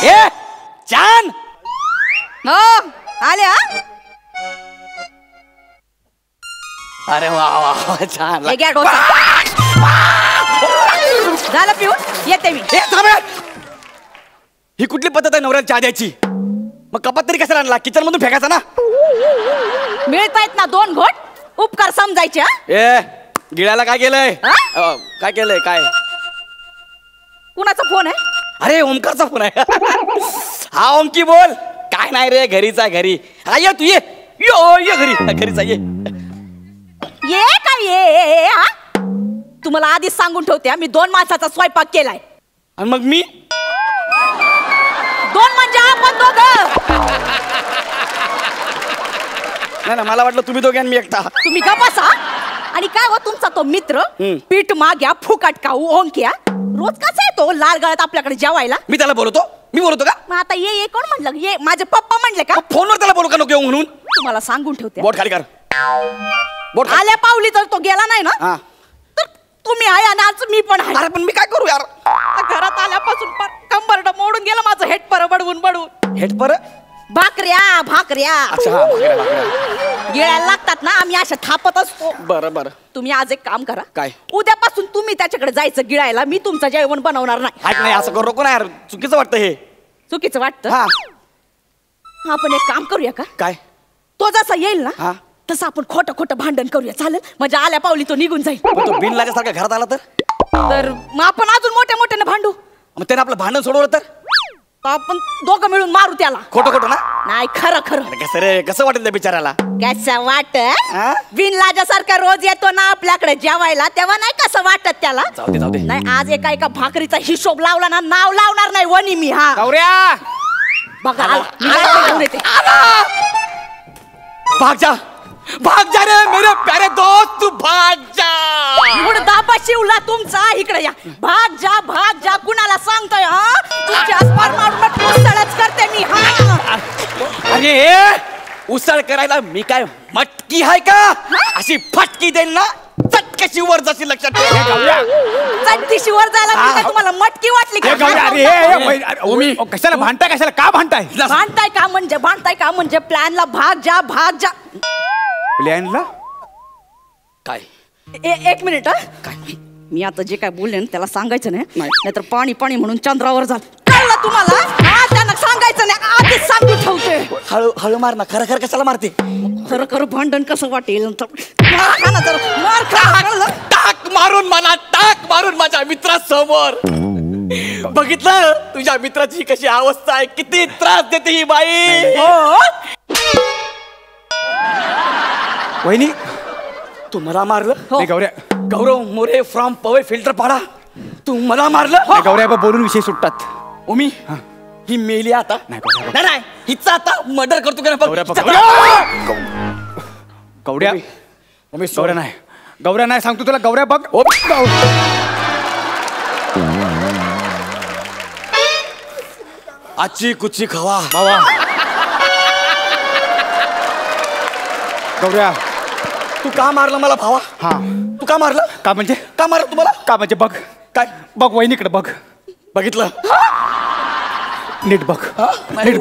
ए चान हो आल्या. अरे वा वा छान. हे घ्या डोसा. झालं पिऊन येते मी. ही कुठली पद्धत आहे नवऱ्याला चहा द्यायची? मग कपात तरी कशाला आणला? किचन मधून फेकायचा ना. मिळतायत ना 2 घोट उपकार समजायचे. ए गिळायला काय केलंय? काय केलंय? काय कुणाचा फोन आहे? अरे ओमकारचा फोन आहे. हा ओमकी बोल. काय नाही रे घरीच आहे घरी. हा ये तू ये ये घरी घरीच आहे ये काय ये हा? तुम्हाला आधीच सांगून ठेवते मी 2 माणसाचा स्वयंपाक केलाय. आणि मग मी 2 म्हणजे आपण दोघं. नाही मला वाटलं तुम्ही दोघे आणि मी एकटा. तुम्ही का बसा. आणि काय हो तुमचा तो मित्र पीठ माग्या फुकट खाऊ ओंक्या रोज कसा येतो लाल गळत आपल्याकडे जेवायला? मी त्याला बोलतो. मी बोलतो का? मग आता ये कोण म्हणलं? ये माझे पप्पा म्हणले का? फोनवर त्याला बोलू का नको येऊ म्हणून? तुम्हाला सांगून ठेवते. बोट खाली कर. बोट आल्या पावली तर तो गेला नाही ना तर तुम्ही आहे आणि आज मी पण आहे. अरे पण मी काय करू यार? घरात आल्यापासून कंबरड मोडून गेलं माझं हेट पर बडवून बडवून. हेट पर भाकऱ्या अच्छा गिळायला लागतात ना आम्ही अशा थापत असतो. बरं तुम्ही आज एक काम करा. काय? उद्यापासून तुम्ही त्याच्याकडे जायचं गिळायला. मी तुमचं जेवण बनवणार नाही. नाही असं करू नको ना यार. चुकीचं वाटतं हे. चुकीचं वाटतं? हा आपण एक काम करूया का? काय? तो जसा येईल ना तसं आपण खोटं भांडण करूया. चालेल? म्हणजे आल्या पावली तो निघून जाईल. तो बिन लागल्यासारखा घरात आला तर मग आपण अजून मोठ्याने भांडू. मग त्याने आपलं भांडण सोडवलं तर आपण दोघं मिळून मारू त्याला. खोटं ना? नाही खरं. कसं रे कसं वाटेल त्या बिचाराला? कसं वाटत? बिनलाजासारखा रोज येतो ना आपल्याकडे जेवायला तेव्हा नाही कसं वाटत त्याला? जाऊ दे नाही आज एका भाकरीचा हिशोब लावला ना नाव लावणार नाही वनी मी. हा गौऱ्या बघा भाग जा रे मेरे प्यारे दोस्त तू भाग जा. दाबा शिवला तुमचा. इकडे या. भाग जा कुणाला सांगतोय? हा तुमच्या आसपास मारून उसळच करते मी. हा अरे उसळ करायला मी काय मटकी आहे का? अशी फटकी देईल ना चटकशी वर जाशील. लक्षात चटकीशी वर जायला मी काय तुम्हाला मटकी वाटली का? कशाला भांडताय? कशाला का भांडताय? भांडताय का म्हणजे प्लॅनला भाग जा. प्लॅनला काय? एक मिनिट. काय मी आता जे काय बोलले त्याला सांगायचं नाही नाहीतर पाणी म्हणून चंद्रावर जा. कळलं तुम्हाला? त्यांना सांगायचं नाही आधीच सांगून ठेवते. हळू मार ना. खरं कशाला मारते? खरं भांडण कसं वाटेल? टाक मारून माझ्या मित्रासमोर. बघितलं तुझ्या मित्राची कशी अवस्था आहे? किती त्रास देते ही बाई. वहिनी तू मला मारलं? गौरव मोरे फ्रॉम पवई फिल्टर पाडा. तू मला मारलं? गौऱ्या बोलून विषय सुटतात. ओमी ही मेली आता. नाही हिचा आता मर्डर करतो का? गौऱ्या नाही सांगतो तुला. गौऱ्या बघ. आजची कुची खावा बाबा. गौऱ्या तू का मारलं मला भावा? तू का मारलं? का म्हणजे का मारलं तुम्हाला? का म्हणजे बघ. काय बघ वहिनीकडे बघ. बघितलं? नीट बघ. नीट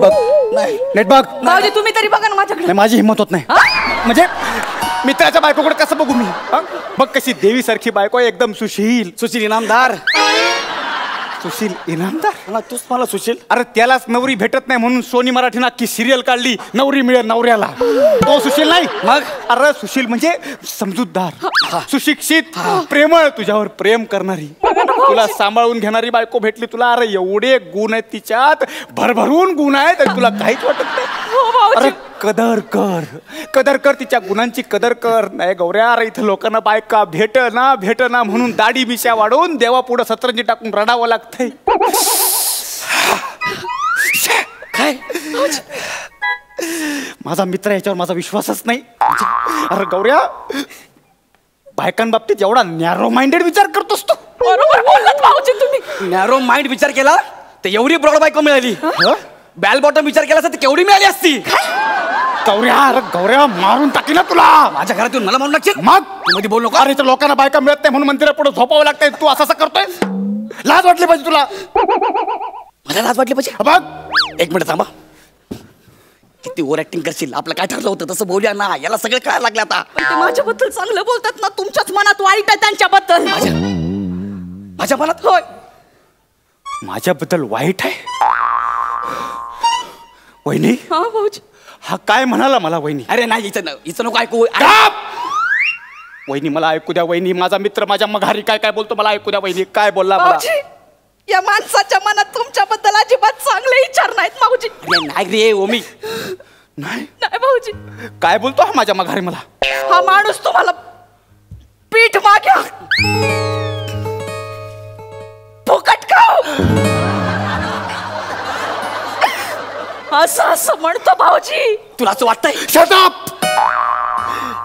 बघ. भाऊजी तुम्ही तरी बघा ना माझ्याकडे. माझी हिंमत होत नाही. म्हणजे मित्राच्या बायकोकडे कसं बघू मी? बघ कशी देवी सारखी बायको एकदम सुशील इनामदार. सुशील इनामदार? तूच मला सुशील. अरे त्यालाच नवरी भेटत नाही म्हणून सोनी मराठीनं अख्खी सिरियल काढली नवरी मिळेल नवऱ्याला. तो सुशील नाही. मग अरे सुशील म्हणजे समजूतदार, सुशिक्षित, प्रेमळ, तुझ्यावर प्रेम करणारी, तुला सांभाळून घेणारी बायको भेटली तुला. अरे एवढे गुण आहेत तिच्यात, भरभरून गुण आहेत. तुला काहीच वाटत नाही? अरे कदर कर तिच्या गुणांची कदर कर. नाही गौऱ्या अरे इथं लोकांना बायका भेट ना म्हणून दाढी मिशा वाढवून देवा पुढं सतरंजी टाकून रडावं लागतंय. काय माझा मित्र याच्यावर माझा विश्वासच नाही. अरे गौऱ्या बायकांबाबतीत एवढा नॅरो माइंडेड विचार करतोस तू. बरोबर बोललात भाऊजी तुम्ही. नॅरो माइंड विचार केला तर एवढी ब्रॉड बायको मिळाली. बॅल बॉटम विचार केला असता तर केवढी मिळाली असती. गौऱ्या मारून टाकी ना तुला. माझ्या घरात येऊन मला मारून टाकशील? मग तू मध्ये बोल नको. अरे तर लोकांना बायका मिळत नाही म्हणून मंदिरात पुढे झोपावं लागतंय. तू असं करतोय? लाज वाटली पाहिजे तुला. मला लाज वाटली पाहिजे. बघ एक मिनिट थांबा. किती ओव्हर ऍक्टिंग करशील. आपलं काय ठरलं होतं तसं बोलूया ना. याला सगळं काय लागलं आता. पण ते माझ्याबद्दल चांगलं बोलतात ना. तुमच्याच मनात वाईट आहे त्यांच्याबद्दल. माझ्या मनात होय. माझ्याबद्दल वाईट आहे. वहिनी हा भाऊजी. हा काय म्हणाला मला वहिनी? अरे नाही हिचं नको ऐकू. गप! वहिनी मला ऐकू द्या. वहिनी माझा मित्र माझ्या मघारी काय काय बोलतो मला ऐकू द्या. वहिनी काय बोलला मला? भाऊजी या माणसाच्या मनात तुमच्याबद्दल अजिबात चांगले विचार नाहीत भाऊजी. अरे नाही रे ओमी. नाही नाही भाऊजी. काय बोलतो हा माझ्या मघारी मला? हा माणूस तुम्हाला पीठ माग्या फुकट खाऊ असं म्हणतो भाऊजी. तुला असं वाटतंय? Shut up!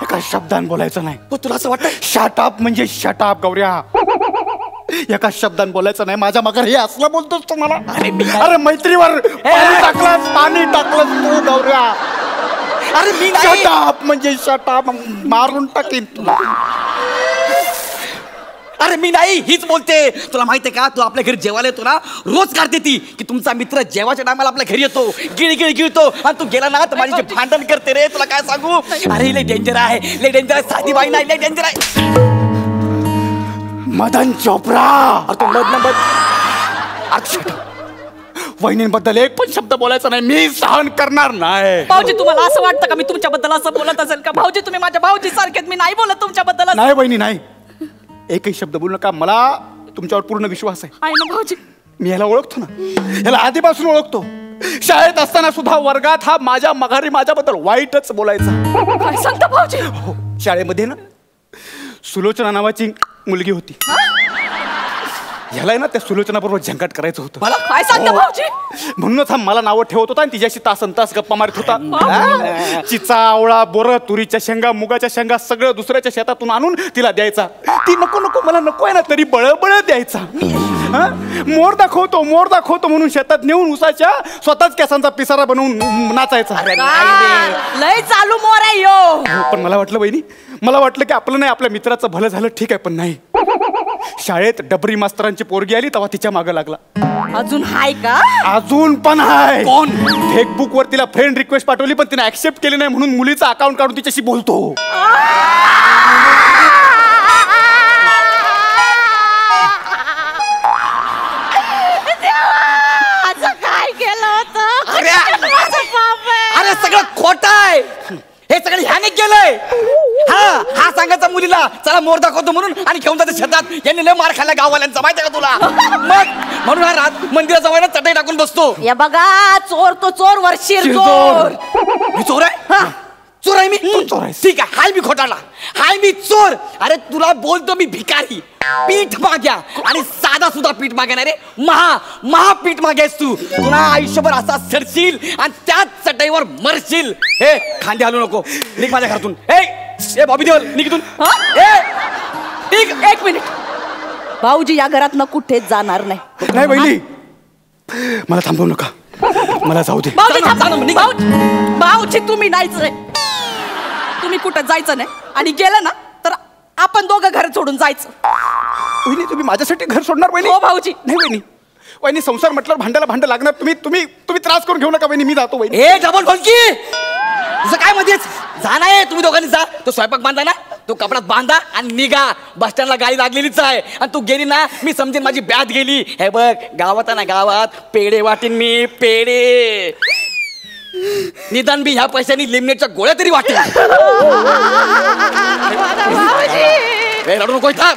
एका शब्दान बोलायचं नाही. हो तुला असं वाटतंय? शट अप म्हणजे शट अप गौऱ्या. एका शब्दान बोलायचं नाही. माझ्या मगर हे असलं बोलतोस तू मला? अरे मैत्रीवर पाणी टाकलंस तू गौऱ्या. अरे मी शट अप म्हणजे शट अप. मारून टाकीन तुला. अरे मी नाही हीच बोलते. तुला माहितीये का तू आपल्या घरी जेवायला येतो ना रोज काढते ती की तुमचा मित्र जेवाच्या टायमाला आपल्या घरी येतो गिळगिळ गिळतो आणि तू गेला ना तर माझी भांडण करते रे. तुला काय सांगू. अरे लय डेंजर आहे. लय डेंजर आहे. साधी बाई नाही लय डेंजर आहे. मदन चोप्रा. अरे तू मधनं वहिनींबद्दल एक पण शब्द बोलायचा नाही. मी सहन करणार नाही. भाऊजी तुम्हाला असं वाटतं का मी तुमच्याबद्दल असं बोलत असेल का? भाऊजी तुम्ही माझ्या भाऊजी सारखेत. मी नाही बोलत तुमच्याबद्दल असं. नाही वहिनी नाही. एकही शब्द बोलू नका. मला तुमच्यावर पूर्ण विश्वास आहे. आहे ना भाऊजी. मी याला ओळखतो ना. याला आधीपासून ओळखतो. शाळेत असताना सुद्धा वर्गात हा माझ्या मघारी माझ्याबद्दल वाईटच बोलायचा. काय सांगता भाऊजी? हो शाळेमध्ये ना सुलोचना नावाची मुलगी होती. ह्याला आहे ना त्या सुलोचना बरोबर झंकाट करायचं होतं. मला काय सांगता भाऊजी? म्हणूनच हा मला नावं ठेवत होता आणि तिच्याशी तासन तास गप्पा मारत होता. चिचा आवळा बोर तुरीच्या शेंगा मुगाच्या शेंगा सगळं दुसऱ्याच्या शेतातून आणून तिला द्यायचा. ती नको नको मला नको आहे ना तरी बळबळ द्यायचा. मोर दाखवतो म्हणून शेतात नेऊन उसाच्या स्वतःच केसांचा पिसारा बनवून नाचायचा. लय चालू मोर आहे यो. पण मला वाटलं बहिणी मला वाटलं की आपलं नाही आपल्या मित्राचं भलं झालं ठीक आहे. पण नाही. शाळेत डबरी मास्तरांची पोरगी आली तेव्हा तिच्या मागं लागला. अजून हाय का? अजून पण आहे. कोण? फेसबुक वर तिला फ्रेंड रिक्वेस्ट पाठवली पण तिने ऍक्सेप्ट केली नाही म्हणून मुलीचा अकाउंट काढून तिच्याशी बोलतो. काय केलं होतं? अरे सगळं खोट आहे. हे सगळं ह्याने केलंय. हा सांगायचा मुलीला चला मोर दाखवतो म्हणून आणि घेऊन जाते शेतात. यांनी लय मार खाल्ला गाववाल्यांचा माहितीये का तुला? मग म्हणून हा मंदिराजवळ ना चटई टाकून बसतो. या बघा चोर तो चोर वरशीर चोर. मी चोर आहे? चोर आहे मी? चोर आहे. ठीक आहे. हाय मी खोटाला. हाय मी चोर. अरे तुला बोलतो मी भिकारी पीठ माग्या आणि साधा सुद्धा पीठ माग्या नाही रे. महा पीठ माग्यास तू. तुला आयुष्यभर असा सरशील आणि त्याच चटईवर मरशील. हे खांदे हलू नको. निघ माझ्या घरातून. ए बॉबी देवल निघ इथून. एक मिनिट. भाऊजी या घरात न कुठेच जाणार नाही. नाही बहिणी मला थांबवू नका. मला जाऊ दे. भाऊजी तुम्ही नाहीच रे. तुम्ही कुठं जायचं नाही आणि गेलं ना तर आपण दोघं घर सोडून जायचं. वहिनी तुम्ही माझ्यासाठी घर सोडणार वहिनी? हो भाऊजी. नाही वहिनी. वहिनी संसार म्हटल्यावर भांड्याला भांडं लागणार. तुम्ही त्रास करून घेऊ नका वहिनी. मी जातो वहिनी. ए डबल ढोलकी तुझं काय मध्येच जाणार आहे. तुम्ही दोघांनी जा. तो स्वयंपाक बांधा ना तो कपड्यात बांधा आणि निघा. बस स्टँडला गाडी लागलेलीच आहे आणि तू गेली ना मी समजेन माझी बॅट गेली. हे बघ गावात आहे ना गावात पेढे वाटेन मी. पेढे निदान मी ह्या पैशानी लिमनेटच्या गोळ्या तरी वाटेल. रडू नको इथं.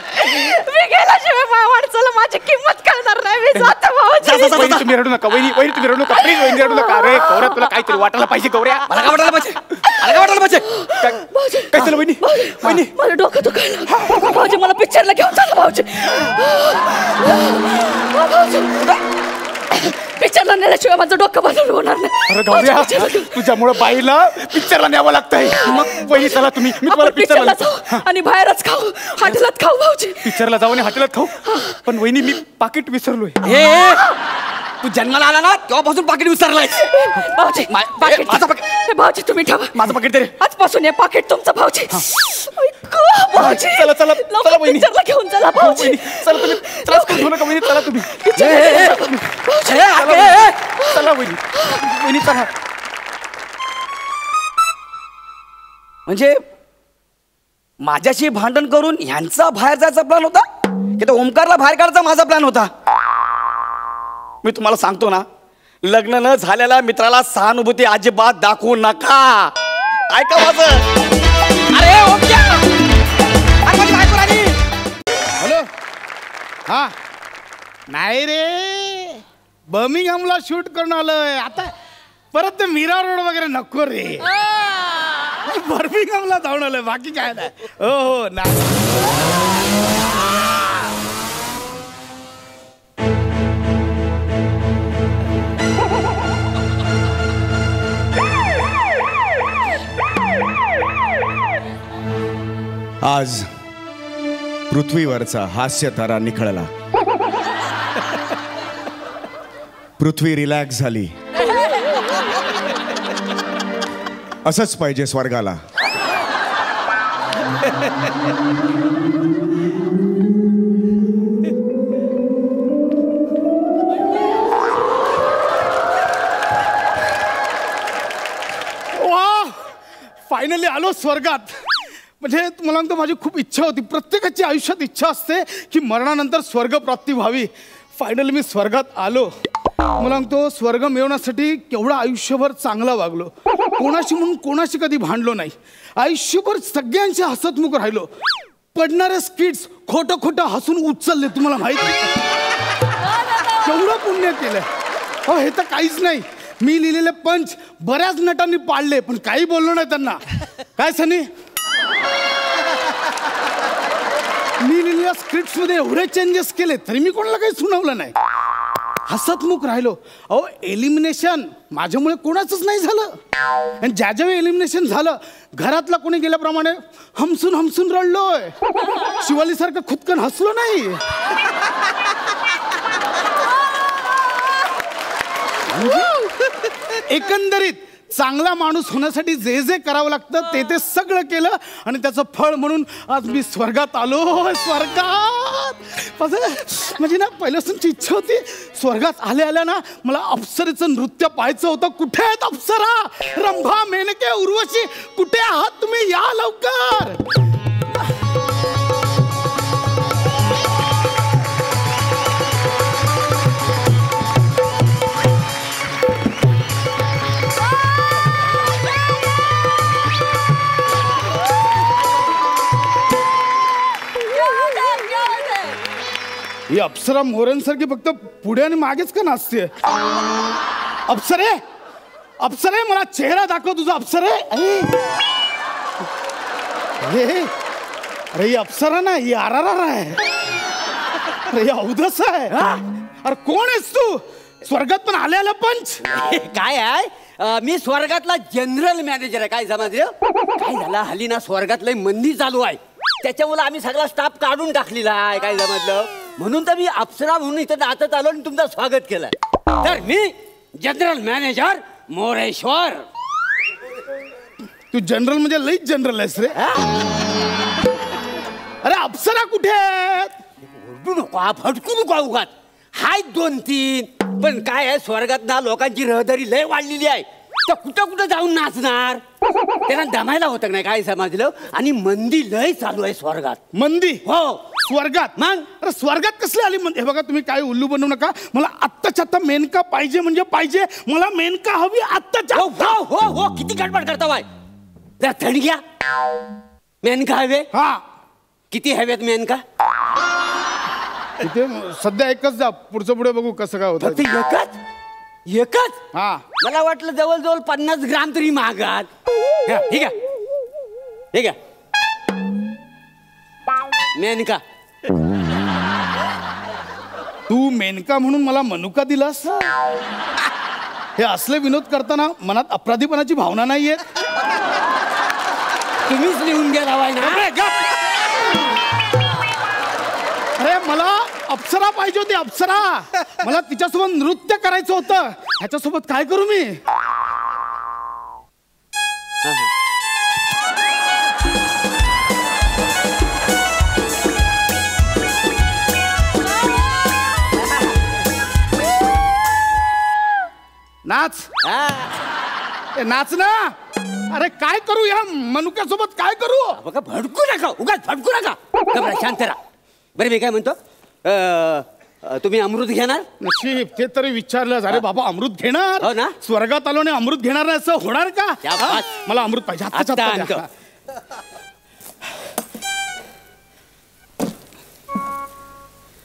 मी गेल्याशिवाय माणसाला माझी किंमत कळणार नाही. मी जातो भाऊजी. वहिनी तुम्ही रडू नका. वहिनी तुम्ही रडू नका प्लीज. वहिनी रडू नका. अरे गौऱ्या तुला काहीतरी वाटायला पाहिजे. गौऱ्या मला काय वाटायला पाहिजे? काय झालं वहिनी? वहिनी मला डोकं दुखायला. भाऊजी मला पिक्चरला घेऊन चाललं भाऊजी. पिक्चरला नेल्याशिवाय माझं डोकं बदल होणार नाही. अरे गौऱ्या तुझ्यामुळे बाईला पिक्चरला न्यावं लागतंय. मग वहिनी चला तुम्ही. मी तुम्हाला पिक्चरला जाऊ आणि बाहेरच खाऊ. हॉटेलात खाऊ भाऊजी. पिक्चरला जाऊ आणि हॉटेलात खाऊ. पण वहिनी मी पाकिट विसरलोय. तू जन्माला आला ना तेव्हापासून पाकिट विसरलाय. भाऊजी पाकिट. माझं पाकिट. हे भाऊजी तुम्ही ठेवा. माझं पाकिट दे रे. आजपासून हे पाकिट तुमचं भाऊजी. ऐक, भाऊजी चला चला चला लवकर वहिनी. पिक्चरला घेऊन चला भाऊजी. चला तुम्ही त्रास करून घेऊ नका वहिनी. चला तुम्ही चला वहिनी. वहिनी चला. म्हणजे माझ्याशी भांडण करून ह्यांचा बाहेर जायचा प्लॅन होता की तो ओमकारला बाहेर काढायचा माझा प्लॅन होता. मी तुम्हाला सांगतो ना, लग्न न झालेल्या मित्राला सहानुभूती अजिबात दाखवू नका. ऐका माझं. अरे ओमक्या, अरे माझी बायको राणी. हॅलो. हा नाही रे, बर्मिंगहॅमला शूट करून आलोय. आता परत ते मीरा रोड वगैरे नको रे. बर्मिंगहॅमला जाऊन आलोय, बाकी काय नाही. हो हो ना. आज पृथ्वीवरचा हास्य तारा निखळला. पृथ्वी रिलॅक्स झाली. असंच पाहिजे स्वर्गाला. वा, फायनली आलो स्वर्गात. म्हणजे तुम्हाला सांगतो, माझी खूप इच्छा होती. प्रत्येकाची आयुष्यात इच्छा असते की मरणानंतर स्वर्ग प्राप्ती व्हावी. फायनली मी स्वर्गात आलो. मला सांगतो, स्वर्ग मिळवण्यासाठी केवढं आयुष्यभर चांगला वागलो. कोणाशी म्हणून कोणाशी कधी भांडलो नाही. आयुष्यभर सगळ्यांशी हसतमुख राहिलो. पडणारे स्किट्स खोटं खोटं हसून उचलले. तुम्हाला माहिती केवढं पुण्य केलंय. हो, हे तर काहीच नाही. मी लिहिलेले पंच बऱ्याच नटांनी पाळले, पण काही बोललो नाही त्यांना. काय सनी, मी लिहिलेल्या स्क्रिप्ट मध्ये एवढे चेंजेस केले तरी मी कोणाला काही सुनावलं नाही. हसतमुख राहिलो. अहो, एलिमिनेशन माझ्यामुळे कोणाचंच नाही झालं. आणि ज्या ज्यावेळी एलिमिनेशन झालं, घरातला कोणी गेल्याप्रमाणे हमसून हमसून रडलोय. शिवालीसारखं खुदकन हसलो नाही. एकंदरीत चांगला माणूस होण्यासाठी जे जे करावं लागतं ते ते सगळं केलं. आणि त्याचं फळ म्हणून आज मी स्वर्गात आलो. स्वर्गात म्हणजे ना, पहिल्यापासूनची इच्छा होती. स्वर्गात आल्या आल्या ना मला अप्सरेचं नृत्य पाहायचं होतं. कुठे आहेत अप्सरा, रंभा, मेनके, उर्वशी, कुठे आहात तुम्ही? या लवकर. ही अप्सरा मोरांसारखी फक्त पुढे आणि मागेच का नाचते? अप्सरे, अप्सरे, मला चेहरा दाखव तुझा. अप्सरे, अरे ही अप्सरा ना, ही आरारार आहे. अरे ही अवधस आहे. अरे कोण आहेस तू? स्वर्गात पण आले आलं पंच. काय आहे, मी स्वर्गातला जनरल मॅनेजर आहे. काय समजलं? काय झालं, हल्ली ना स्वर्गात लय मंदी चालू आहे. त्याच्यामुळे आम्ही सगळा स्टाफ काढून टाकलेला आहे. काय समजलं? म्हणून तर मी अप्सरा म्हणून इथं नाचत आलो आणि तुमचं स्वागत केलं. तर मी जनरल मॅनेजर मोरेश्वर. तू जनरल म्हणजे लईच जनरल आहेस रे. अरे अप्सरा कुठे आहेत? ओरडू नको, फटकू नको उगाच. हाय 2-3, पण काय आहे, स्वर्गात ना लोकांची रहदारी लय वाढलेली आहे. तर कुठं कुठं जाऊन नाचणार? त्यांना दमायला होतं नाही. काय समजलं? आणि मंदी लय चालू आहे स्वर्गात. मंदी? हो, स्वर्गात. मग अरे स्वर्गात कसली आली मंदी? हे बघा, तुम्ही काय उल्लू बनवू नका. मला आत्ताच्या आत्ता मेनका पाहिजे म्हणजे पाहिजे. मला मेनका हवी आत्ताच्या. हो हो हो हो, किती गडबड करता बाय. जरा थंड घ्या. मेनका हवे? हा. किती हवेत मेनका? इथे सध्या एकच जा, पुढचं पुढे बघू कसं काय फक्त होतं. एकच? एकच? हा. मला वाटलं जवळजवळ 50 ग्राम तरी महागात. ठीक आहे, ठीक आहे. मेनका. तू मेनका म्हणून मला मनुका दिलास? हे असले विनोद करताना मनात अपराधीपणाची भावना नाहीये? तुम्हीच लिहून गेला ना. अरे मला अप्सरा पाहिजे होती, अप्सरा. मला तिच्यासोबत नृत्य करायचं होतं. ह्याच्यासोबत काय करू मी? नाच. नाच ना. अरे काय करू या मनुक्यासोबत, काय करू? बघा भडकू नका, उगाच भडकू नका. घबरा, शांत राहा. बरं मी काय म्हणतो, तुम्ही अमृत घेणार? नशीब ते तरी विचारलं. अरे बाबा अमृत घेणार? हो ना. स्वर्गात आलो आणि अमृत घेणार नाही असं होणार का? हा? मला अमृत पाहिजे. आता आणतो.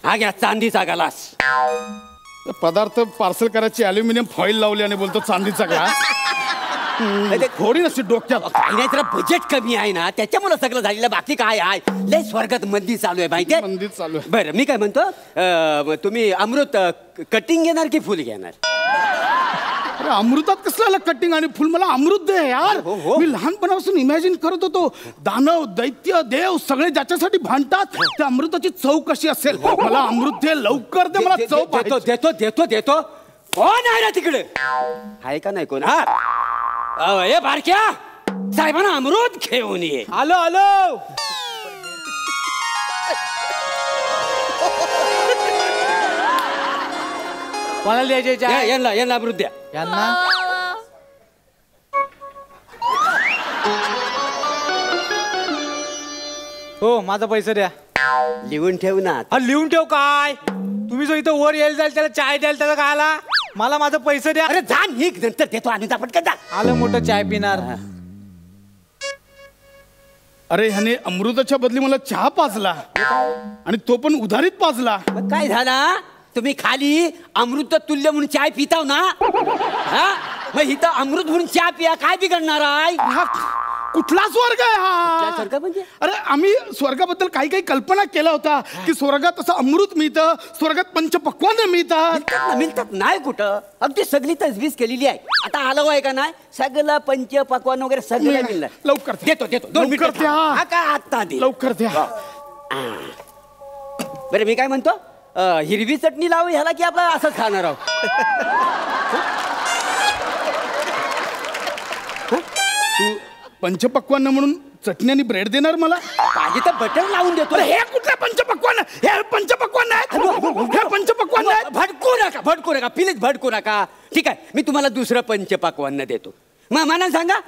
हा घ्या चांदीचा ग्लास. पदार्थ पार्सल करायची अल्युमिनियम फॉईल लावली आणि बोलतो चांदीचा ग्लास. थोडी नसते डोक्यात. काही नाही, तर बजेट कमी आहे ना, त्याच्यामुळे सगळं झालेलं. बाकी काय आहे, लय स्वर्गात मंदी चालू आहे माहितीये. मंदी चालू आहे. बरं मी काय म्हणतो, तुम्ही अमृत कटिंग घेणार की फुल घेणार? अरे अमृतात कसला कटिंग आणि फुल? मला अमृत दे यार. हो. मी लहानपणापासून इमॅजिन करत होतो दानव दैत्य देव सगळे ज्याच्यासाठी भांडतात त्या अमृताची चव कशी असेल. मला अमृत दे लवकर दे. मला चव देतो देतो देतो देतो. कोण आहे ना तिकडे? आहे का नाही कोण? हा ए बारक्या, साहेबांना अमृत घेऊन ये. आलो आलो. कोणाला द्यायचे? यांना अमृत द्या. यांना हो माझा पैसा द्या. लिहून ठेव ना. लिहून ठेव काय? तुम्ही जो इथं वर यायला जाईल त्याला चाय द्याल, त्याला काय आला? मला माझं पैसे द्या. अरे जा निघ, नंतर देतो. आणि पटकन जा. आलं मोठं चाय पिणार. अरे ह्याने अमृताच्या बदली मला चहा पाजला आणि तो पण उधारीत पाजला. मग काय झाला? तुम्ही खाली अमृत तुल्य म्हणून चाय पिताव ना, हा? मग इथं अमृत म्हणून चहा पिया, काय बिघडणार आहे? हा कुठला स्वर्ग आहे हा? स्वर्ग म्हणजे? अरे आम्ही स्वर्गाबद्दल काही काही कल्पना केला होता की स्वर्गात असं अमृत मिळतं, स्वर्गात पंचपक्वान्न मिळतात. मिळतात नाही कुठं. अगदी सगळी तजवीज केलेली आहे. आता आलं आहे का नाही, सगळं पंच पक्वान वगैरे सगळं मिळलं. लवकर देतो देतो. 2 मिनिटं लवकर द्या. थांब. हा काय आता दे. लवकर द्या. बरं मी काय म्हणतो, हिरवी चटणी लावू ह्याला की आपला असंच खाणार आहोत? तू पंचपक्वान्न म्हणून चटणी आणि ब्रेड देणार मला? पाहिजे तर बटर लावून देतो. हे कुठलं पंचपक्वान्न? हे पंचपक्वान्न आहेत. हे पंचपक्वान्न आहेत. भडकू नका प्लीज, भडकू नका. ठीक आहे, मी तुम्हाला दुसरं पंचपक्वान्न देतो. मग मला सांगा,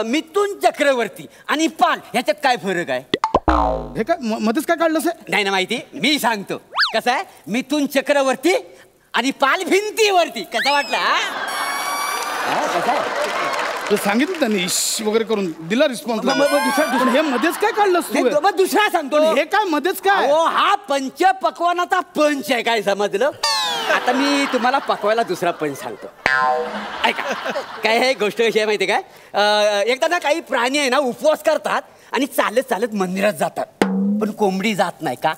मिथुन चक्रवर्ती आणि पाल ह्याच्यात काय फरक आहे? हे काय मध्येच काय काढलं? नाही ना माहिती, मी सांगतो. कसं आहे, मिथुन चक्रवर्ती आणि पाल भिंतीवरती. कसं वाटलं? कसं आहे सांगितलं त्यांनी इश वगैरे करून दिला रिस्पॉन्स. हे मध्येच काय काढलं? मग दुसरा सांगतो. हे काय मध्येच काय? हा पंच पक्वानाचा पंच आहे, काय समजलं? आता मी तुम्हाला पकवायला दुसरा पंच सांगतो. ऐका काय, हे गोष्ट कशी आहे माहिती काय, एकदा ना काही प्राणी आहे ना उपवास करतात आणि चालत चालत मंदिरात जातात, पण कोंबडी जात नाही का?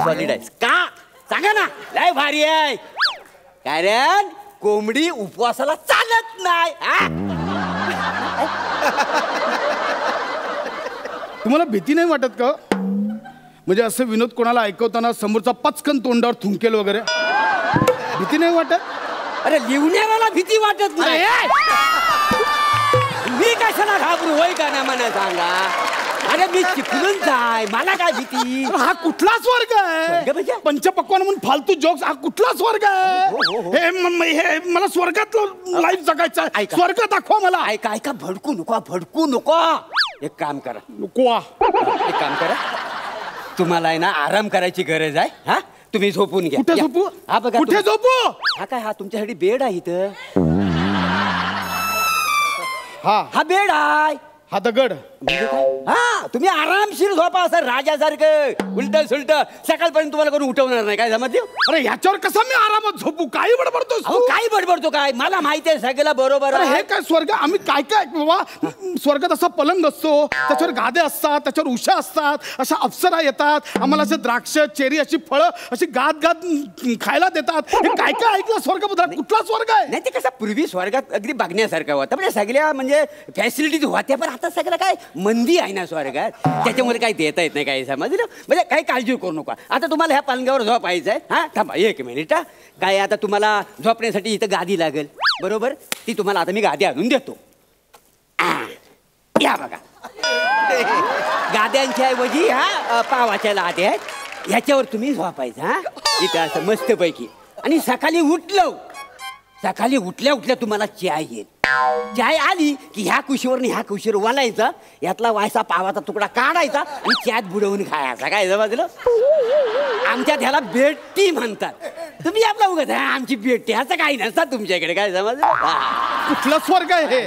सॉलिड आहे का? सांगा ना. लय भारी आहे. कारण कोंबडी उपवासाला चालत नाही. तुम्हाला भीती नाही वाटत का? म्हणजे असं विनोद कोणाला ऐकवताना समोरचा पचकन तोंडावर थुंकेल वगैरे, भीती नाही वाटत? अरे लिहण्याला भीती वाटत नाही. मी कशाला घाबरू होय का ना? मला सांगा. अरे मी चिपळून जाय, मला काय भीती? हा कुठला स्वर्ग आहे? पंचपक्वान्न म्हणून फालतू जोक्स. हा कुठला स्वर्ग आहे? हे मला स्वर्गात लाईफ जगायचं आहे. स्वर्ग दाखवा मला. ऐका ऐका, भडकू नको, भडकू नको. एक काम करा. नको. एक काम करा, तुम्हाला आहे ना आराम करायची गरज आहे. हा तुम्ही झोपून घ्या. कुठे झोपू? हा बघा कुठे झोपू? हा काय, हा तुमच्यासाठी बेड आहे इथं. हा बेड आहे. हा दगड. हा तुम्ही आरामशीर झोपा असं राजासारखं, उलट सुलट. सकाळपर्यंत तुम्हाला कोणी उठवणार नाही, काय समजलं? अरे याच्यावर कसं मी आरामात झोपू? काही बडबडतोस तू? काही बडबडतो काय? मला माहिती आहे सगळं बरोबर आहे. हे काय स्वर्ग? आम्ही काय काय बाबा, स्वर्गात असा पलंग असतो, त्याच्यावर गाद्या असतात, त्याच्यावर उषा असतात, अशा अप्सरा येतात, आम्हाला असे द्राक्ष चेरी अशी फळं अशी गाद गाद खायला देतात. हे काय काय ऐकलं स्वर्गाबद्दल? कुठला स्वर्ग आहे? नाही ते कसं पूर्वी स्वर्गात अगदी बघण्यासारखं होतं, म्हणजे सगळ्या म्हणजे फॅसिलिटीज होत्या, पण आता सगळं काय मंदी आहे ना स्वर्गात, त्याच्यामुळे काही देता येत नाही, काही समजलं. म्हणजे काही काळजी करू नका. आता तुम्हाला ह्या पलंगावर झोपायचं आहे. हा थांबा 1 मिनिट. काय आता तुम्हाला झोपण्यासाठी इथं गादी लागेल, बरोबर? ती तुम्हाला आता मी गादी आणून देतो. या बघा, गाद्यांच्या ऐवजी पावाच्या लाद्या आहेत, ह्याच्यावर तुम्ही झोपायचं. हा इथं असं मस्तपैकी. आणि सकाळी उठल्या उठल्या तुम्हाला चाय येईल. चाय आली की ह्या कुशीवर ह्या कुशीवर वालायचा, यातला वायसा पावाचा तुकडा काढायचा आणि चायत बुडवून खायचा. काय समजलं? आमच्या त्याला बेटी म्हणतात. तुम्ही आपला उगाच आमची बेटी असं काही नसतात तुमच्याकडे. काय समजलं? कुठला स्वर्ग आहे हे?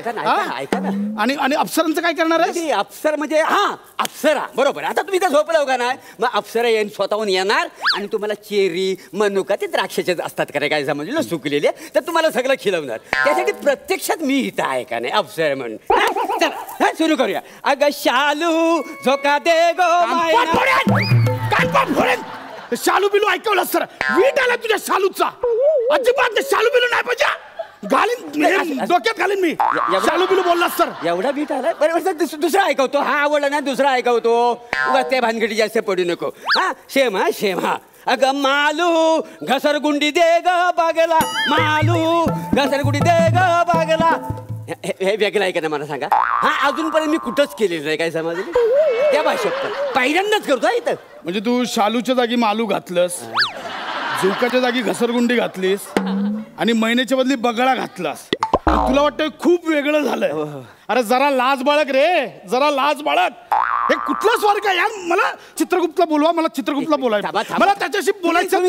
ऐका ना. आणि अप्सरांचं काय करणार आहे? ते अप्सर म्हणजे अप्सरा, बरोबर. आता तुम्ही तर झोपला का नाही, मग अप्सरा स्वतःहून येणार आणि तुम्हाला चेरी, मनुका, ते द्राक्षाचे असतात का काय समजलं, सुकलेले, तर तुम्हाला सगळं खिलवणार. त्यासाठी प्रत्यक्षात मी इथं आहे का नाही अप्सरा म्हणून. चला सुरू करूया. अगं शालू झोका दे गो शालू बिलू ऐकवलं सर, वीट आला तुझ्या शालूचा. अजिबात शालू बिलू नाही पाहिजे. घालीन डोक्यात घालीन मी. शालू बिलू बोलला सर. एवढा बीट आलाय, बरोबर. दुसरा ऐकवतो. हा आवडला ना, दुसरा ऐकवतो. उगा त्या भानगडी जास्त पडू नको. शेम. अगं मालू घसरगुंडी दे ग बागेला, मालू घसरगुंडी दे ग बागेला. हे वेगळं आहे का ना मला सांगा. अजूनपर्यंत मी कुठंच केलेलं नाही. काय समजलं? त्या भाषेत पहिल्यांदाच करतो इथं. म्हणजे तू शालूच्या जागी मालू घातलंस, झुकाच्या जागी घसरगुंडी घातलीस आणि महिन्याच्या बदली बगळा घातलास. तुला वाटतं खूप वेगळं झालंय. अरे जरा लाज बाळग रे, जरा लाज बाळग. हे कुठला स्वर्ग आहे यार? मला चित्रगुप्तला बोलवा, मला चित्रगुप्तला बोलायचं. मला त्याच्याशी बोलायचं.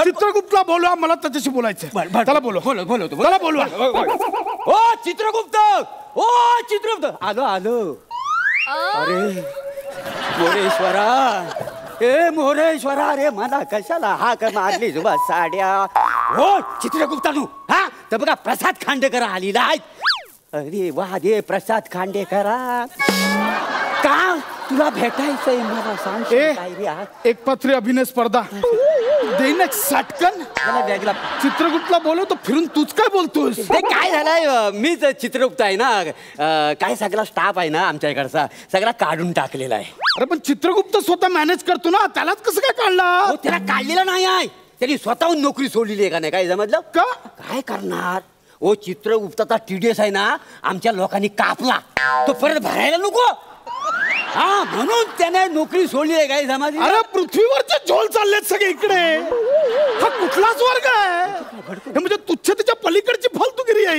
चित्रगुप्तला बोलवा, मला त्याच्याशी बोलायचं. त्याला बोलवा. त्याला बोलवा. ओ चित्रगुप्त, ओ चित्रगुप्त. आलो. अरे मोरेश्वरा, मोरेश्वरा रे, मला कशाला हाक मारली जुबा साड्या. हो चित्रगुप्तानू, तर बघा प्रसाद खांडेकर आलेला आहे. अरे वा दे प्रसाद खांडेकरा, का तुला भेटायचंय मला सांग. एक पात्री अभिनय स्पर्धा देईन सटकन. वेगळा चित्रगुप्तला बोलवतो फिरून तूच काय बोलतोस? काय झालंय, मीच चित्रगुप्त आहे ना. काय सगळा स्टाफ आहे ना आमच्या इकडचा, सगळा काढून टाकलेला आहे. अरे पण चित्रगुप्त स्वतः मॅनेज करतो ना, त्यालाच कसं काय काढला? त्याला काढलेला नाही आहे, त्यांनी स्वतःहून नोकरी सोडलेली आहे का नाही. काय समजलं का? काय करणार? ओ चित्रगुप्ताचा TDS आहे ना, आमच्या लोकांनी कापला, तो परत भरायला नको. म्हणून त्याने नोकरी सोडली आहे. काय समजलं? अरे पृथ्वीवरचे झोल चाललेत सगळे इकडे. हा कुठलाच वर्ग आहे? म्हणजे तुच्छतेच्या पलीकडची फालतूगिरी आहे.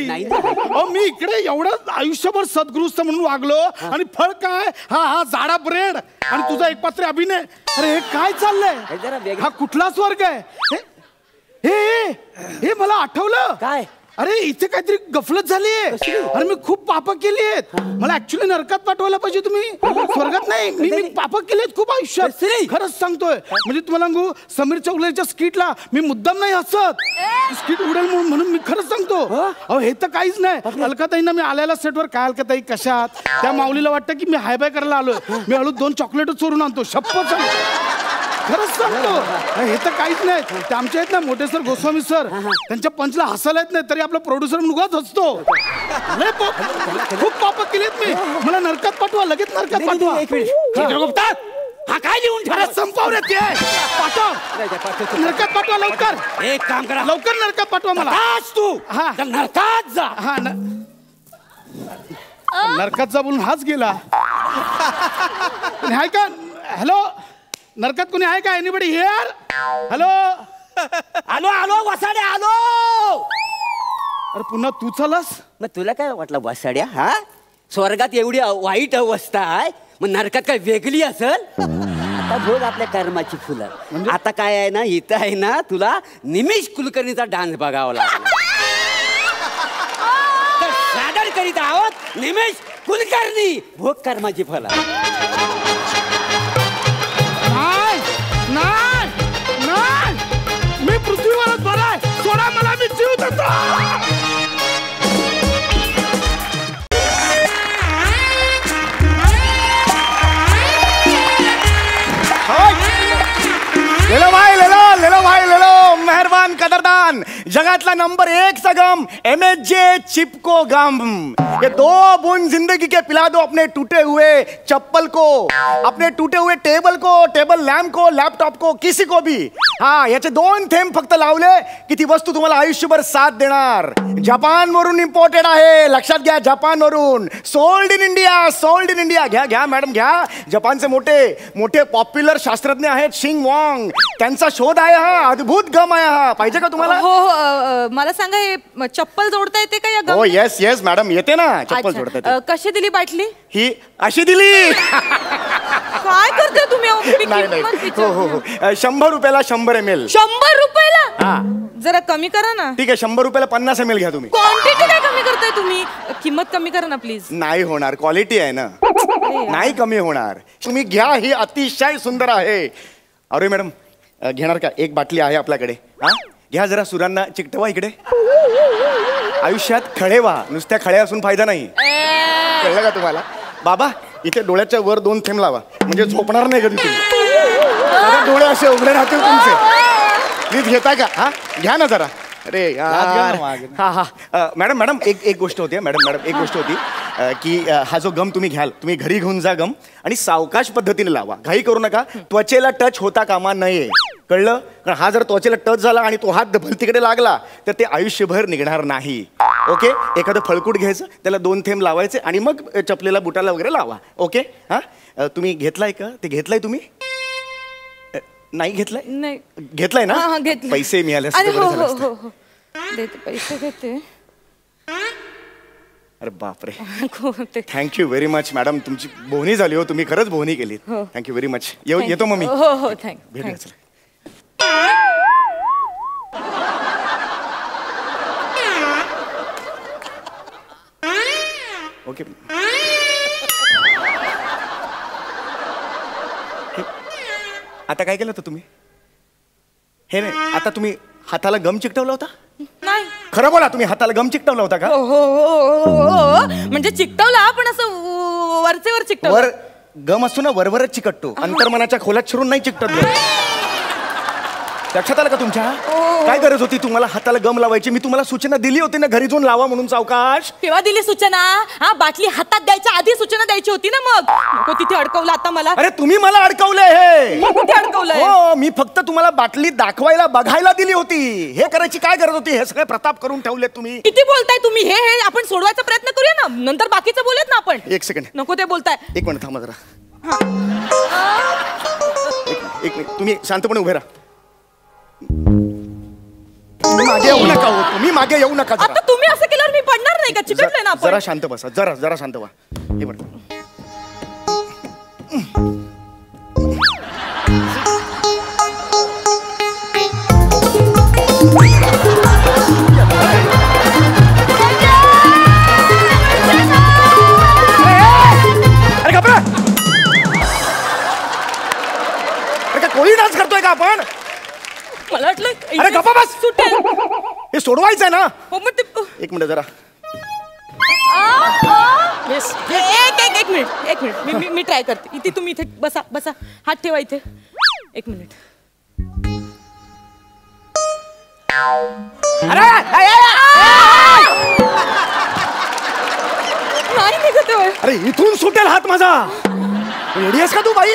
मी इकडे एवढं आयुष्यभर सद्गृहस्थ म्हणून वागलो आणि फळ काय? हा जाडा ब्रेड आणि तुझा एकपात्री अभिनय. अरे हे काय चाललंय? हा कुठलाच वर्ग आहे? हे मला आठवलं. काय? अरे इथे काहीतरी गफलत झाली. अरे मी खूप पाप केली आहेत. मला ऍक्च्युली नरकात पाठवायला पाहिजे तुम्ही, स्वर्गात नाही. मी पाप केली आहेत खूप आयुष्यात, खरंच सांगतोय. म्हणजे तुम्हाला सांगू, समीर चौगलेच्या स्किटला मी मुद्दाम नाही हसत, स्किट उडेल म्हणून मी खरंच सांगतो. अहो हे तर काहीच नाही. अलकाताईंना मी आल्याला सेटवर, काय अलकाताई कशात, त्या माऊलीला वाटतं की मी हाय बाय करायला आलोय. मी हळू 2 चॉकलेट चोरून आणतो, शपथ सांगतो, खरंच सांगतो. हे तर काहीच नाही. ते आमचे आहेत ना मोठे सर, गोस्वामी सर, त्यांच्या पंचला हसायला येत नाही, तरी आपला प्रोड्युसर मुलगाच हसतो. खूप पाप केलेत मी. मला नरकात पाठवा, लगेच नरकात पाठवा. चित्रगुप्ता, हा काय लिहून ठेवा? संपावर येते. पाठव, नरकात पाठवा लवकर. एक काम करा, लवकर नरकात पाठवा मला. तू नरकात जा. नरकात जा बोलून हाच गेला. हाय का? हॅलो, नरकात कोणी आहे का? Anybody here? हॅलो. आलो वसाड्या, आलो. अरे पुन्हा तू चालस? मग तुला काय वाटलं वसाड्या? स्वर्गात एवढी वाईट अवस्था आहे, मग नरकात काय वेगळी असेल? आता भोग आपल्या कर्माची फुलं. आता काय आहे ना, इथं आहे ना, तुला निमिष कुलकर्णीचा डान्स बघावा लागला. तर सादर करीत आहोत निमिष कुलकर्णी, भोग कर्माची फलं. नाही, मी पृथ्वीवरच बराय. सोडा मला, मी जीव देतो. ले लो भाई, ले लो मेहरबान कदरदान. जापान, जगातला नंबर 1 सा गम MSG चिपको गम। ये 2 बूंद जिंदगी के पिला दो अपने टूटे हुए चप्पल को, अपने टूटे हुए टेबल को, टेबल लॅम्प को, लॅपटॉप को, किसी को भी। हा, याचे 2 थेंब फक्त लावले की ती वस्तू तुम्हाला आयुष्यभर साथ देणार। जपान वरून इम्पोर्टेड आहे, लक्षात घ्या, जपान वरून। Sold in India, sold in India. घ्या घ्या मॅडम घ्या। जपानचे मोठे मोठे पॉप्युलर शास्त्रज्ञ आहेत शिंग वॉंग, त्यांचा शोध आहे हा, अद्भुत गम आहे हा। पाहिजे का तुम्हाला? हो हो, मला सांगा हे चप्पल जोडता येते का या गम? हो येस येस मॅडम, येते ना चप्पल जोडता येते। कशी दिली बाटली? ही अशी दिली। काय करते तुम्ही अहो? मी नाही नाही, किंमत हो हो हो, 100 रुपयाला 100 ml। 100 रुपयाला? हा जरा कमी करा ना। ठीक आहे, 100 रुपयाला 50 ml घ्या तुम्ही। क्वांटिटी काय कमी करताय तुम्ही? किंमत कमी करा ना प्लीज। नाही होणार, क्वालिटी आहे ना, नाही कमी होणार। तुम्ही घ्या, ही अतिशय सुंदर आहे। अरे मॅडम घेणार का? एक बाटली आहे आपल्याकडे, हा घ्या, जरा सुरांना चिकटवा इकडे। आयुष्यात खळे व्हा, नुसत्या खळ्या असून फायदा नाही, कळलं का तुम्हाला? बाबा इथे डोळ्याच्या वर 2 थेंब लावा, म्हणजे झोपणार नाही कधी तुम्ही। जरा डोळे असे उघडे राहतील तुमचे। प्लीज घेता का? हा घ्या ना जरा। अरे यार, हा हा मॅडम मॅडम एक गोष्ट होती मॅडम मॅडम एक गोष्ट होती की हा जो गम तुम्ही घ्याल, तुम्ही घरी घेऊन जा गम, आणि सावकाश पद्धतीने लावा, घाई करू नका, त्वचेला टच होता कामा नये, कळलं? कारण हा जर त्वचेला टच झाला आणि तो हात भलतीकडे लागला तर ते आयुष्यभर निघणार नाही। ओके, एखादं फळकूट घ्यायचं, त्याला 2 थेंब लावायचे आणि मग चपलेला बुटाला वगैरे लावा। ओके, हा तुम्ही घेतलाय का? ते घेतलाय तुम्ही? नाही घेतलाय? नाही घेतलाय ना? घेतलं। पैसे मिळाले असते अरे तर हो बरं झालं हो असतं। हो हो, देते पैसे देते। अरे बापरे, ते थँक्यू व्हेरी मच मॅडम, तुमची बोहणी झाली हो, तुम्ही खरंच बोहणी केली। हो. Thank you very much. येतो मग मी। हो हो, भेटूया चला। ओके, आता काय केलं होतं तुम्ही? हे नाही, आता तुम्ही हाताला गम चिकटवला होता? नाही। खरं बोला, तुम्ही हाताला गम चिकटवला होता का? हो हो हो, म्हणजे चिकटवला पण असं वरचे वर चिकटवलं। वर गम असतो ना, वरवरच चिकटतो, अंतर्मनाच्या खोलात शिरून नाही चिकटत गम। लक्षात आलं का तुमच्या? काय गरज होती तुम्हाला हाताला गम लावायची? मी तुम्हाला सूचना दिली होती ना, घरी जाऊन लावा म्हणून सावकाश। केव्हा दिली सूचना? हा, बाटली हातात द्यायच्या आधी सूचना द्यायची होती ना। मग नको तिथे अडकवलं आता मला। अरे तुम्ही मला अडकवले हे। कुठे अडकवलंय? हो, मी फक्त तुम्हाला बाटली दाखवायला बघायला दिली होती, हे करायची काय गरज होती? हे सगळे प्रताप करून ठेवले तुम्ही। किती बोलताय तुम्ही? हे हे आपण सोडवायचा प्रयत्न करूया ना, नंतर बाकीचं बोलूयात ना आपण। 1 सेकंड, नको ते बोलताय। 1 मिनिट थांबा जरा। एक मिनिट, तुम्ही शांतपणे उभे राहा। तुम्ही मागे येऊ नका हो, तुम्ही मागे येऊ नका जरा। आता तुम्ही असं केल्यावर मी पडणार नाही का? चिकटलंय ना आपण। जरा शांत बसा, जरा शांत व्हा। हे बघ, अरे घाबरा, अरे काय कोळी डान्स करतोय का आपण? मला वाटलं अरे गप्पा बस, सुटेल। हे सोडवायचंय ना। हो मग ते 1 मिनिट जरा। एक मिनिट मी ट्राय करते। इथे तुम्ही इथे बसा बसा, हात ठेवा इथे। 1 मिनिट। अरे नाही निघत आहे। अरे इथून सुटेल हात माझा। रेडी आहेस का तू बाई?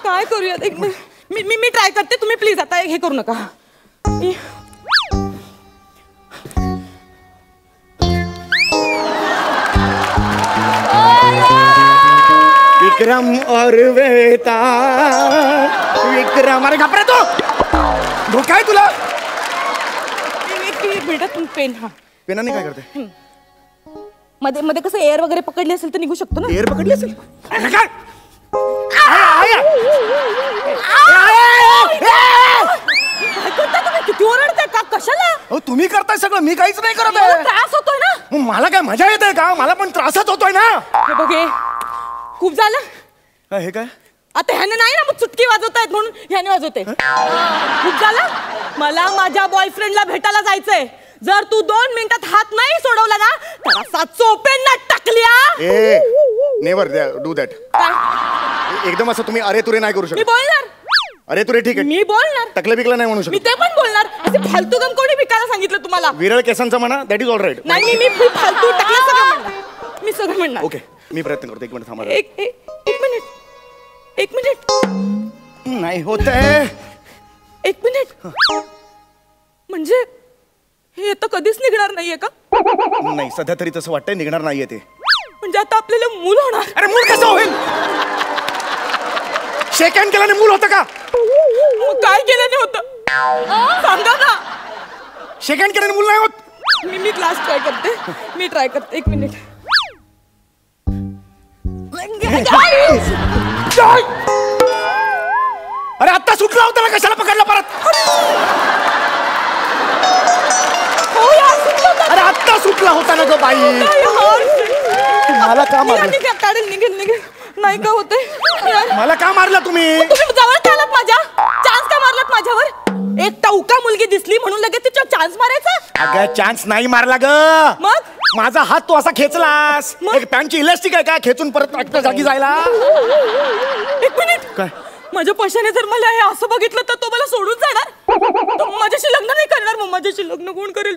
काय करूयात? 1 मिनिट, मी ट्राय करते, तुम्ही प्लीज आता हे करू नका। विक्रम और वेता, विक्रम, अरे घाबरे तो, धोका आहे तुला? एक मिनिट, तुम्ही पेन, हा पेनाने काय करते? मध्ये मध्ये कसं एअर वगैरे पकडली असेल तर निघू शकतो ना। एअर पकडली असेल? किती ओरडताय का? कशाला? हो तुम्ही करताय सगळं, मी काहीच नाही करत एवढा आहे। त्रास होतोय ना। मग मला काय मजा येते का? मला पण त्रासच होतोय ना। हे बघे, खूप झालं हे काय? आता ह्याने नाही ना मग चुटकी वाजवतायत म्हणून ह्याने वाजवते। खूप झालं, मला माझ्या बॉयफ्रेंडला भेटायला जायचंय। जर तू 2 मिनिटात हात नाही सोडवला ना तर असा चोपेन ना टाकल्या। Never do that. एकदम असं तुम्ही अरे तुरे नाही करू मी शकत। बोलणार अरे तुरे ठीक आहे मी बोलणार, टकलं बिकलं नाही म्हणू मी शकत ते पण बोलणार. असे फालतू गम कोणी विकायला सांगितलं तुम्हाला? विरळ केसांचा म्हणा दॅट इज ऑल राईट. नाही मी फालतू टाकलं सगळं म्हणणार, मी सगळं म्हणणार. ओके मी प्रयत्न करतो. 1 मिनिट थांबा. एक मिनिट नाही होत आहे. 1 मिनिट. म्हणजे हे आता कधीच निघणार नाहीये का? नाही सध्या तरी तसं वाटतंय निघणार नाहीये ते. म्हणजे आता आपल्याला मूल होणार? अरे मूल कसं होईल? शेक हँड केल्याने मूल होतं का? मग काय केल्याने होतं सांगा ना. शेक हँड केल्याने मूल नाही होत. मी क्लास ट्राय करते. 1 मिनिट. अरे आत्ता सुटला होता ना, कशाला पकडला परत? हो यार, सुटलं होतं. अरे आत्ता सुटला होता ना ग बाई. मला का मारलं? निघेल नाही का होते यार? मला का मारला तुम्ही? तुम्ही जवळ आलात माझ्या. चान्स का मारलात माझ्यावर? एक टवका मुलगी दिसली म्हणून लगेच तिच्यावर चान्स मारायचा? अगं चान्स नाही मारला ग. मग माझा हात तू असा खेचलास. मग? एक पॅन्टची इलास्टिक आहे का खेचून परत आत्ता जागी जायला? 1 मिनिट. काय? माझ्या पैशाने जर मला हे असं बघितलं तर तो मला सोडून जाणार? तो माझ्याशी लग्न नाही करणार. मग माझ्याशी लग्न कोण करेल?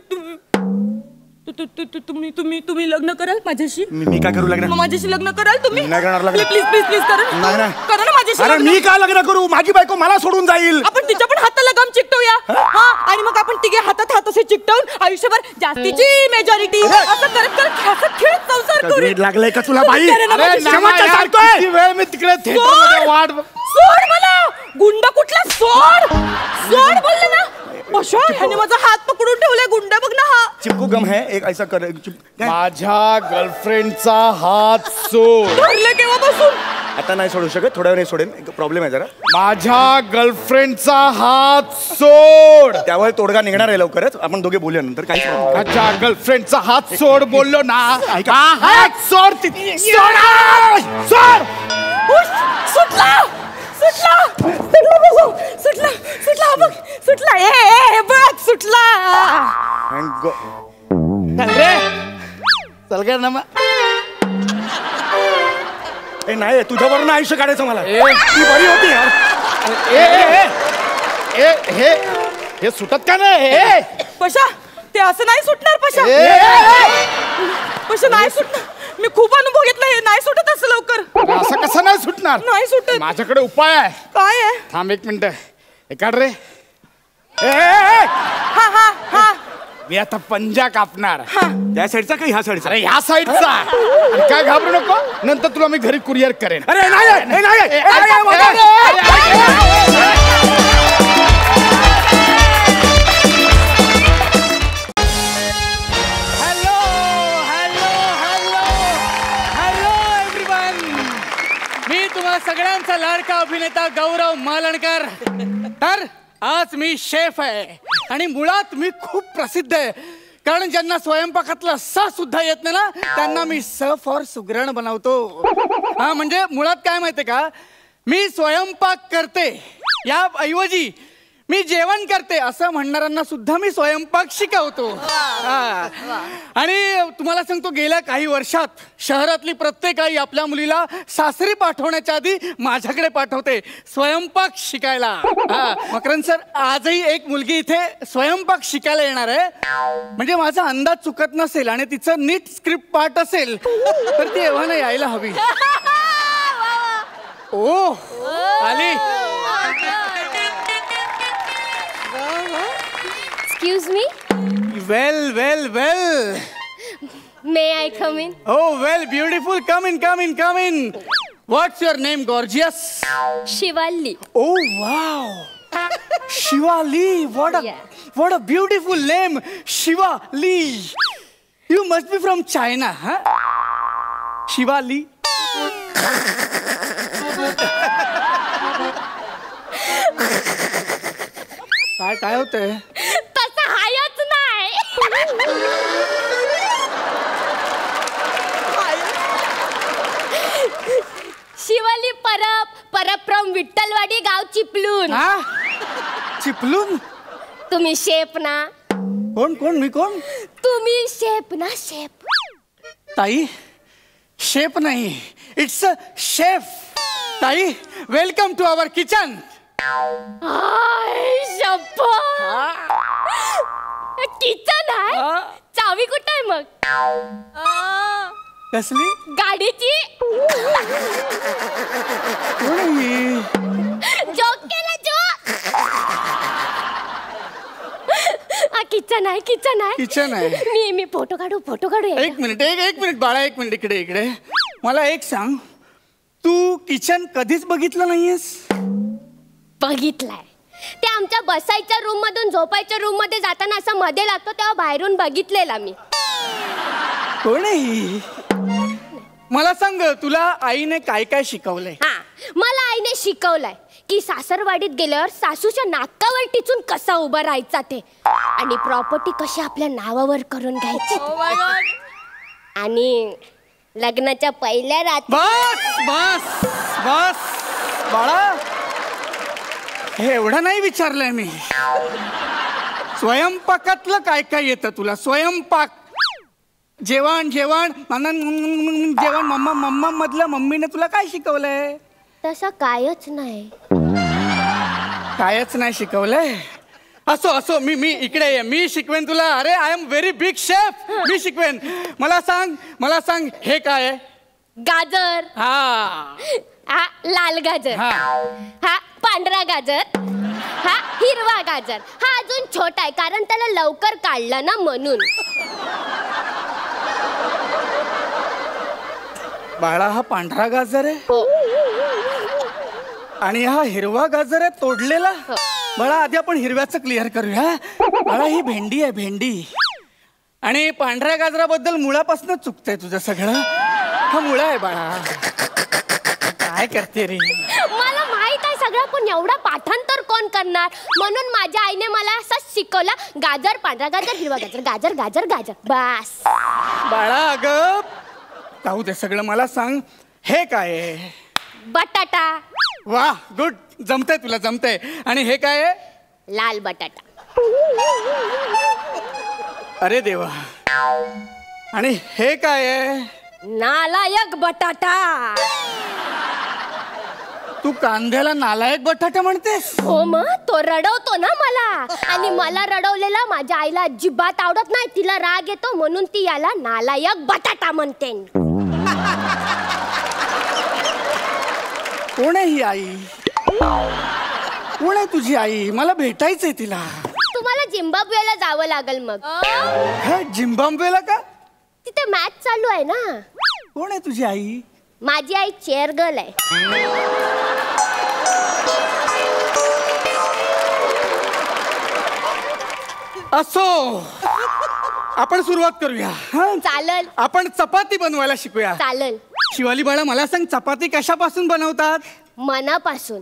तुम्ही लग्न कराल माझ्याशी? मी काय करू लागणार? मग माझ्याशी लग्न कराल तुम्ही? नाही करणार लग्न. प्लीज करा. नाही, नाही. करा ना माझ्याशी अरे लग्न. मी का लग्न करू? माझी बायको मला सोडून जाईल. आपण तिच्या पण हाताला गम चिकटवूया. हा आणि मग आपण तिघे हातात हात असे चिकटवून आयुष्यभर जास्तीची मेजॉरिटी असं करत हसत खेळत संसार करू. नीट लागलंय का तुला बाई? अरे अरे शेवटचं यार, सांगतोय. किती वेळ मी तिकडे थिएटरमध्ये वाट सोड मला. गुंड कुठला? सोड बोलले ना. पशा ह्याने माझा हात पकडून ठेवलाय. गुंड बघ ना हा. चिपकू गम है एक ऐसा कर काय? माझ्या गर्लफ्रेंडचा हात सोड. धरले केव्हापासून? आता नाही सोडू शकत, थोड्या वेळ सोडेन. प्रॉब्लेम आहे जरा. माझ्या गर्लफ्रेंडचा हात सोड. त्यावर तोडगा निघणार आहे लवकरच. आपण दोघे बोलूया नंतर. काही problem नाही. माझ्या गर्लफ्रेंडचा हात सोड बोललो ना. ऐका. हा, हात सोड. सोड. सुटला बघ. सुटला. ए बघ सुटला. Thank God. चल रे. चल गे ना मग. ए नाही तुझ्यावरून आयुष्य काढायचं मला. ती बरी होती यार. हे सुटत का नाही? पशा ते असं नाही सुटणार. पशा नाही सुटणार. मी खूप अनुभव घेतला. हे नाही सुटत असं लवकर. असं कसं नाही सुटणार? नाही सुटत. माझ्याकडे उपाय आहे. काय आहे? थांब 1 मिनिट. हे काढ रे. हा मी आता पंजा कापणार. त्या साईडचा का ह्या साईडचा? अरे ह्या साईडचा. आणि काय घाबरू नको. नंतर तुला मी घरी कुरिअर करेन. अरे नाही हॅलो एव्हरीवन. मी तुम्हा सगळ्यांचा लाडका अभिनेता गौरव मालणकर. तर आज मी शेफ आहे आणि मुळात मी खूप प्रसिद्ध आहे. कारण ज्यांना स्वयंपाकातलं स सुद्धा येत नाही ना त्यांना मी स फॉर सुगरण बनवतो. हा म्हणजे मुळात काय माहितीये का, मी स्वयंपाक करते या ऐवजी मी जेवण करते असं म्हणणाऱ्यांना सुद्धा मी स्वयंपाक शिकवतो. आणि तुम्हाला सांगतो गेल्या काही वर्षात शहरातली प्रत्येक आई आपल्या मुलीला सासरी पाठवण्याच्या आधी माझ्याकडे पाठवते स्वयंपाक शिकायला. मकरंद सर, आजही एक मुलगी इथे स्वयंपाक शिकायला येणार आहे. म्हणजे माझा अंदाज चुकत नसेल आणि तिचं नीट स्क्रिप्ट पाठ असेल तर ती एव्हाना यायला हवी. ओ आली. Excuse me? Well. May I come in? Oh, well, beautiful. Come in. What's your name, gorgeous? Shivali. Oh, wow. Shivali. What a beautiful name. Shivali. You must be from China, huh? Shivali. काय होतंय? तसं हायच नाही. Shivali Parab from Vitthalwadi गाव चिपलून. चिपलून? तुम्ही chef ना? कोण मी कोण? तुम्ही शेफ ना? शेफ. ताई शेफ नाही, इट्स अ शेफ. ताई welcome to our kitchen. Kitchen आहे. चावी कुठे आहे मग? कसली गाडीची. जोक केला जोक. किचन आहे किचन आहे किचन आहे. मी फोटो काढू एक मिनिट बाळा, एक मिनिट इकडे मला एक सांग, तू किचन कधीच बघितलं नाहीयेस? बघितलाय. ते आमच्या बसायच्या रूम मधून झोपायच्या रूम मध्ये जाताना असं मध्ये लागतो तेव्हा बाहेरून बघितलेला मी. कोण आहे? मला सांग, तुला आईने काय काय शिकवलंय? हा, मला आईने शिकवलंय की सासरवाडीत गेल्यावर सासूच्या नाकावर टिचून कसा उभा राहायचा ते, आणि प्रॉपर्टी कशी आपल्या नावावर करून घ्यायची, आणि लग्नाच्या पहिल्या रात्री. बस बस बस बाळा, हे एवढं नाही विचारलंय मी. स्वयंपाकातलं काय काय येतं तुला? स्वयंपाक, जेवण जेवण जेवण मम्मा मधलं मम्मीने तुला काय शिकवलंय? तसं कायच नाही. कायच नाही शिकवलंय? असो मी इकडे ये, मी शिकवेन तुला. अरे I am very big chef, मी शिकवेन. मला सांग हे काय आहे? गाजर. हा, लाल गाजर. हा, पांढरा गाजर. हा, हिरवा गाजर. हा अजून छोटा आहे कारण त्याला लवकर काढलं ना म्हणून. बाळा, हा पांढरा गाजर आहे आणि हा हिरवा गाजर आहे तोडलेला. बाळा, आधी आपण हिरव्याचं क्लिअर करूया. बाळा, ही भेंडी आहे, भेंडी. आणि पांढऱ्या गाजराबद्दल मुळापासून चुकतंय तुझं सगळं. हा मुळा आहे बाळा. काय करते रे? मला माहित आहे सगळं, पण एवढा पाठांतर कोण करणार? म्हणून माझ्या आईने मला असं शिकवलं, गाजर, पांढरा गाजर, हिरवा गाजर, गाजर गाजर गाजर, बस. बाळा, अगं जाऊ दे सगळं. मला सांग, हे काय आहे? बटाटा. वा, गुड, जमतंय तुला, जमतंय. आणि हे काय आहे? लाल बटाटा. अरे देवा. आणि हे काय आहे? नालायक बटाटा. तू कांद्याला नालायक बटाटा म्हणतेस? हो, मग तो रडवतो ना मला, आणि मला रडवलेला माझ्या आईला अजिबात आवडत नाही. तिला राग येतो म्हणून ती याला नालायक बटाटा म्हणते. कोण आहे ही आई? कोण आहे तुझी आई? मला भेटायचंय तिला. तुम्हाला झिम्बाब्वेला जावं लागेल मग. काय, झिम्बाब्वेला का? तिथे मॅच चालू आहे ना. कोण आहे तुझी आई? माझी आई चेअर गर्ल आहे. असो, आपण सुरुवात करूया. चालेल. आपण चपाती बनवायला शिकूया. चालेल. शिवाली बाळा, मला सांग, चपाती कशापासून बनवतात? मनापासून.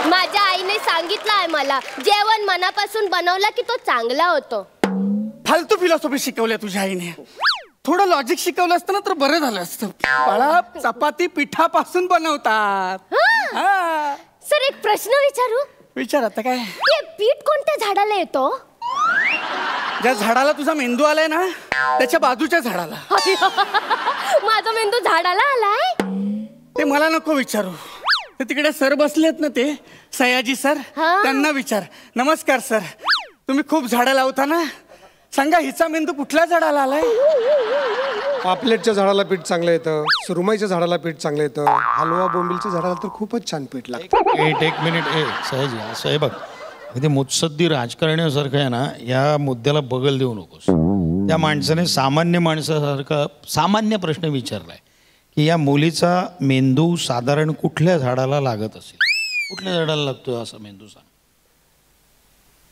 माझ्या आईने सांगितलं आहे मला, जेवण मनापासून बनवलं की तो चांगला होतो. फालतू फिलॉसॉफी शिकवल्या तुझ्या आईने. थोडं लॉजिक शिकवलं असतं ना तर बरं झालं असतं. बाळा, चपाती पिठापासून बनवतात. सर, एक प्रश्न विचारू? विचार. आता काय? हे पीठ कोणत्या झाडाला येतो? ज्या झाडाला तुझा मेंदू आलाय ना, त्याच्या बाजूच्या झाडाला. माझा मेंदू झाडाला आलाय? ते मला नको विचारू. ते तिकडे सर बसलेत ना, ते सयाजी सर, त्यांना विचार. नमस्कार सर, तुम्ही खूप झाडं लावता ना, सांगा हिचा मेंदू कुठल्या झाडाला आलाय? पापलेटच्या झाडाला पीठ चांगलं येतं, सुरमईच्या झाडाला पीठ चांगलं येतं, हलवा बोंबिलच्या झाडाला तर खूपच छान पीठ लागतं. एक मिनिट. सहज असं आहे बघ, ते मुत्सद्दी राजकारण्यासारखं आहे ना, या मुद्द्याला बगल देऊ नकोस. त्या माणसाने सामान्य माणसासारखा सामान्य प्रश्न विचारलाय की या मुलीचा मेंदू साधारण कुठल्या झाडाला लागत असेल? कुठल्या झाडाला लागतो असा मेंदू? सांग.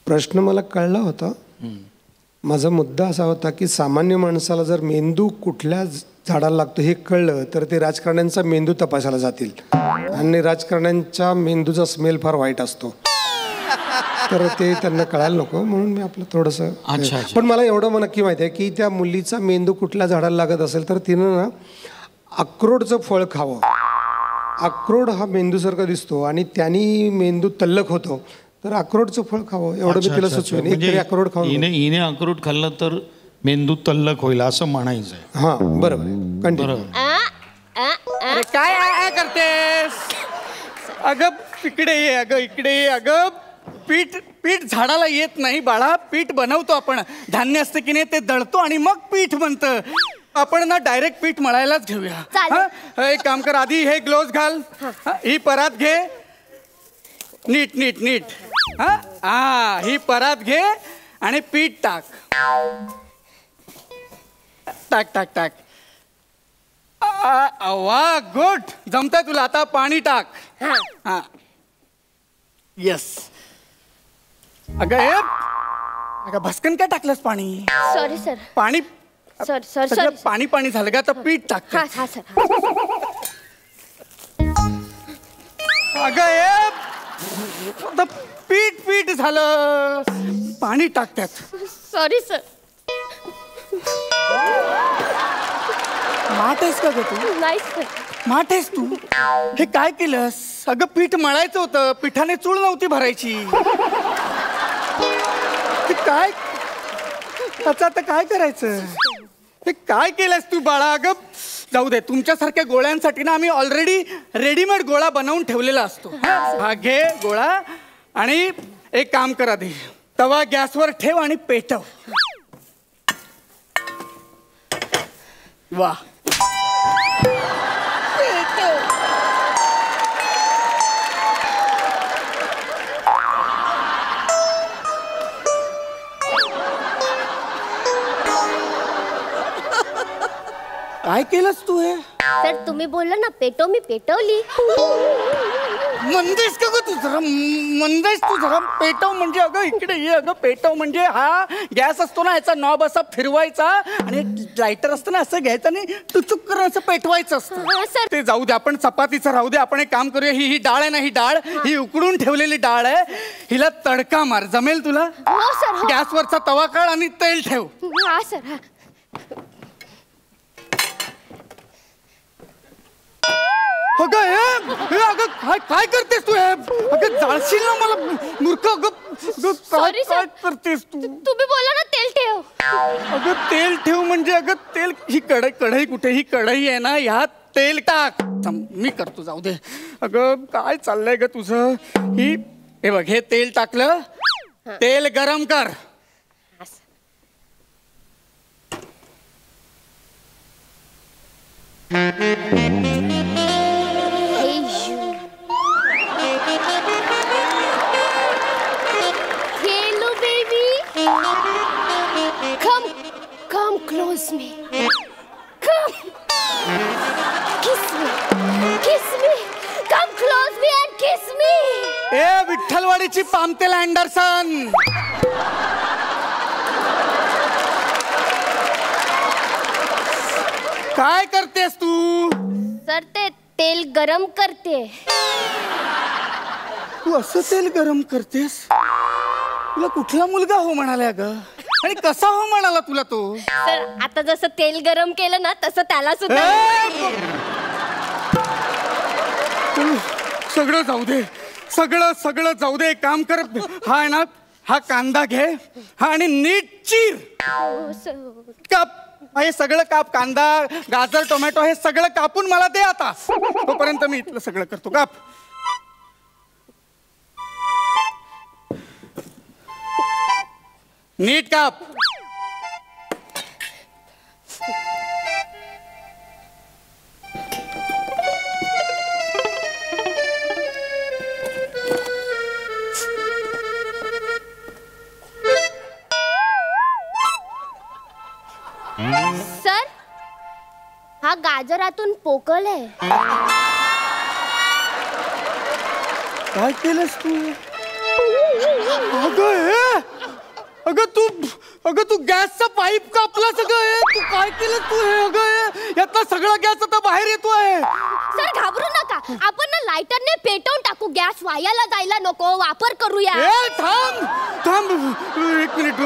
प्रश्न मला कळला होता. माझा मुद्दा असा होता की सामान्य माणसाला जर मेंदू कुठल्या झाडाला लागतो हे कळलं तर ते राजकारण्यांचा मेंदू तपासायला जातील, आणि राजकारण्यांच्या मेंदूचा स्मेल फार वाईट असतो, तर ते त्यांना कळायला नको, म्हणून मी आपलं थोडंसं. पण मला एवढं नक्की माहिती आहे की त्या मुलीचा मेंदू कुठल्या झाडाला लागत असेल तर तिनं ना अक्रोडचं फळ खावं. अक्रोड हा मेंदूसारखा दिसतो आणि त्यांनी मेंदू तल्लख होतो, तर अक्रोडचं फळ खावं एवढं मी तिला सुचवेन. एकतरी अक्रोड खाऊन. हिने अक्रोड खाल्लं तर मेंदू तल्लख होईल असं म्हणायचं आहे. हां, बरोबर. काय करतेस? अगं इकडे ये, अगं इकडे ये. अगं पीठ पीठ झाडाला येत नाही बाळा. पीठ बनवतो आपण. धान्य असतं की नाही ते दळतो आणि मग पीठ बनतं. आपण ना डायरेक्ट पीठ मळायलाच घेऊया. हा? एक काम कर, आधी हे ग्लोव्ज घाल. ही परात घे. नीट नीट नीट. हा ही परात घे आणि पीठ टाक. टाक टाक टाक. वा गुड, जमतंय तुला. आता पाणी टाक. हा येस. अगं भस्कन काय टाकलंस पाणी? Sorry sir. पाणी सर सर सगळं पाणी पाणी झालं का? तर पीठ टाक. हा सर. अगं पीठ पीठ झालं, पाणी टाक त्यात. Sorry sir. माठ आहेस का ग तू? नाही सर. माठ आहेस तू? हे काय केलंस? अगं पीठ मळायचं होतं, पिठाने चूळ नव्हती भरायची. काय त्याचं आता काय करायचं? हे काय केलंस तू बाळा? अगं जाऊ दे, तुमच्यासारख्या गोळ्यांसाठी ना आम्ही ऑलरेडी रेडीमेड गोळा बनवून ठेवलेला असतो. हा घे गोळा आणि एक काम करा, दे तवा गॅसवर ठेव आणि पेटव. वा काय केलंस तू हे? सर तुम्ही बोलला ना पेटव, मी पेटवली. मंदेश का ग तू? जरा मंदेश तू जरा. पेटव म्हणजे अगं इकडे ये. अगं पेटव म्हणजे हा गॅस असतो ना, याचा नॉब असा फिरवायचा आणि लायटर असतं ना, असं घ्यायचं आणि टुचुक करून असं पेटवायचं असतं. ते जाऊ दे, आपण चपातीचं राहू दे. आपण एक काम करूया, ही डाळ आहे ना, ही डाळ ही उकडून ठेवलेली डाळ आहे. हिला तडका मार, जमेल तुला? हो सर. गॅसवरचा तवा काढ आणि तेल ठेव. हा सर. अगं हे अगं काय करतेस तू? हे अगं जाळशील ना मला, मूर्ख. Sorry, काय sir. करतेस तू? तुम्ही बोला ना तेल ठेव. अगं तेल ठेव म्हणजे अगं तेल, ही कढई कुठे? ही कढई आहे ना, ह्यात तेल टाक. मी करतो, जाऊ दे. अगं काय चाललंय ग तुझं? हे बघ, हे तेल टाकलं, तेल गरम कर. Hello baby. Come close me. Come. Kiss me. Come close me and kiss me. ए विठ्ठलवाडीची पामतेल अँडरसन. काय करतेस तू? सर ते तेल गरम करते. तू असं तेल गरम करतेस? तुला कुठला मुलगा हो म्हणाला ग? आणि कसा हो म्हणाला तुला तो? सर आता जसं तेल गरम केलं ना, तसं त्याला सुद्धा. सगळं जाऊ दे, सगळं जाऊ दे. काम कर, हा आहे ना, हा कांदा घे, हा आणि नीट चीर. काप, हे सगळं काप. कांदा, गाजर, टोमॅटो हे सगळं कापून मला दे आता. तोपर्यंत मी इथलं सगळं करतो. काप. नीट काप. सर हा गाजरातून पोकळ आहे. काय केलंस तू? अगं तू गॅसचा पाईप कापला सगळं. तू काय केलं तू? हे अगं यातला सगळा गॅस आता बाहेर येतोय. सर घाबरू नका, आपण ना लायटरने पेटवून टाकू. गॅस वायाला जायला नको, वापर करूया. थांब एक मिनिट.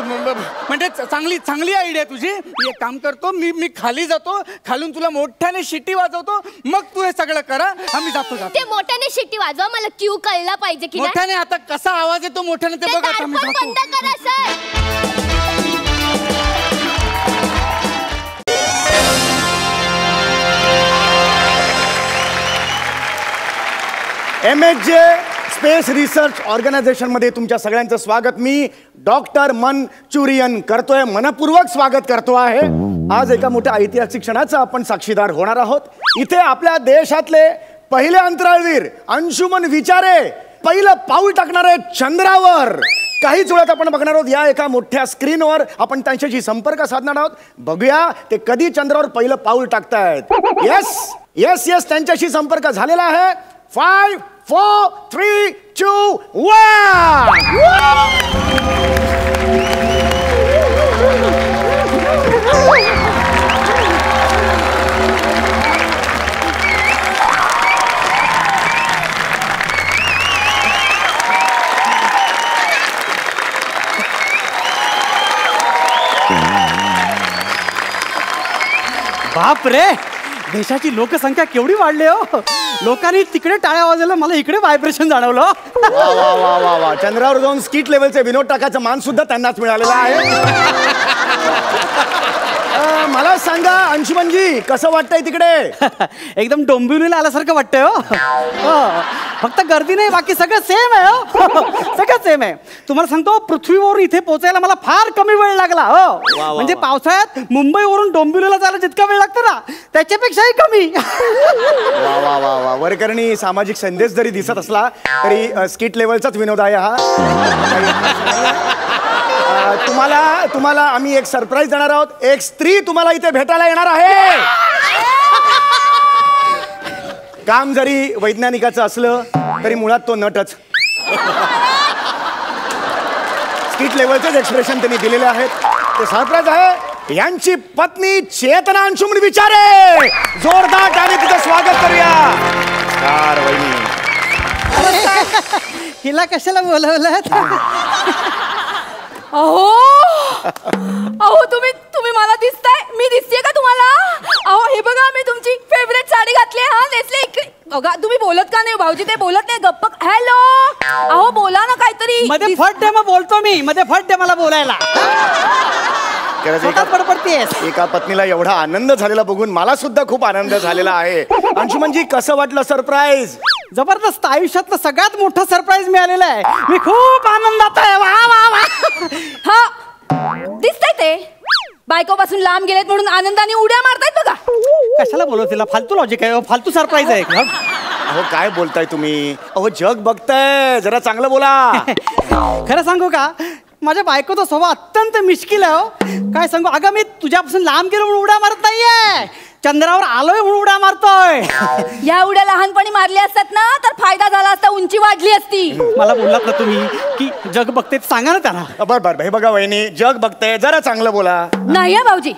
म्हणजे चांगली आयडिया तुझी. एक काम करतो, मी खाली जातो, खालून तुला मोठ्याने शिटी वाजवतो, मग तू हे सगळं करा. आम्ही जातो. ते मोठ्याने शिटी वाजवा, मला क्यू कळला पाहिजे की मोठ्याने. आता कसा आवाज येतो मोठ्याने ते बघा. आम्ही जातो. बंद करा सर. MHJ स्पेस रिसर्च ऑर्गनायझेशनमध्ये तुमच्या सगळ्यांचं स्वागत. मी डॉक्टर मनचुरियन करतोय, मनपूर्वक स्वागत करतो आहे. आज एका मोठ्या ऐतिहासिक क्षणाचा आपण साक्षीदार होणार आहोत. इथे आपल्या देशातले पहिले अंतराळवीर अंशुमन विचारे पहिलं पाऊल टाकणार आहेत चंद्रावर. काहीच वेळात आपण बघणार आहोत या एका मोठ्या स्क्रीनवर. आपण त्यांच्याशी संपर्क साधणार आहोत. बघूया ते कधी चंद्रावर पहिलं पाऊल टाकतायत. येस येस येस, त्यांच्याशी संपर्क झालेला आहे. 5 4 3 2 1. बाप रे, देशाची लोकसंख्या केवढी वाढली हो. लोकांनी तिकडे टाळ्या वाजवल्या, मला इकडे व्हायब्रेशन जाणवलं. वा वा वा वा वा, चंद्रावर जाऊन स्किट लेवलचे विनोद टाकायचा मान सुद्धा त्यांनाच मिळालेला आहे. मला सांगा अंशुमनजी, कसं वाटतंय तिकडे? एकदम डोंबिवलीला आल्यासारखं वाटतंय हो. फक्त गर्दी नाही, बाकी सगळं सेम आहे हो. सगळं सेम आहे. तुम्हाला सांगतो, पृथ्वीवर इथे पोहोचायला मला फार कमी वेळ लागला हो. म्हणजे पावसाळ्यात मुंबईवरून डोंबिवलीला जायला जितका वेळ लागतो ना, त्याच्यापेक्षाही कमी. वा वा वा वा, वरकरणी सामाजिक संदेश जरी दिसत असला तरी स्किट लेवलचाच विनोद आहे हा. तुम्हाला आम्ही एक सरप्राईज देणार आहोत. एक स्त्री तुम्हाला इथे भेटायला येणार आहे. काम जरी वैज्ञानिकाचं असलं तरी मुळात तो नटच. स्किट लेवलचेच एक्सप्रेशन त्यांनी दिलेले आहेत. ते सरप्राईज आहे. यांची पत्नी चेतना अंशुमन विचारे. जोरदार टाळी तिचं स्वागत करूया. वहिनी, हिला कशाला बोलवलं? अहो अहो, तुम्ही मला दिसताय, मी दिसतेय का तुम्हाला? अहो हे बघा, मी तुमची फेवरेट साडी घातली. हा नेसले. इकडे बघा. तुम्ही बोलत का नाही भाऊजी? ते बोलत नाही, गप्प. हॅलो, अहो बोला ना काहीतरी. मध्ये फट दे, मग बोलतो मी. मध्ये फट दे मला बोलायला. एका पत्नीला एवढा आनंद झालेला बघून मला सुद्धा खूप आनंद झालेला आहे. अंशुमनजी, कसं वाटलं सरप्राईज? जबरदस्त. आयुष्यातलं सगळ्यात मोठं सरप्राईज मिळालेलं आहे. मी खूप आनंदात आहे. वा वा वा. हा दिसतंय ते बायकोपासून लांब गेलेत म्हणून आनंदाने उड्या मारतायत बघा. कशाला बोलव तिला? फालतू लॉजिक आहे, फालतू सरप्राईज आहे. अहो काय बोलताय तुम्ही? अहो जग बघताय, जरा चांगलं बोला. खरं सांगू का, माझ्या बायकोचा स्वभाव अत्यंत मिश्किल आहे हो. काय सांगू, अगं मी तुझ्यापासून लांब गेलो म्हणून उड्या मारत नाहीये, चंद्रावर आलोय म्हणून उड्या मारतोय. या उड्या लहानपणी मारल्या असतात ना तर फायदा झाला असता, उंची वाढली असती. मला बोललात ना तुम्ही की जग बघते, सांगा ना त्यांना. बर हे बघा वहिनी, जग बघताय, जरा चांगलं बोला. नाही भाऊजी,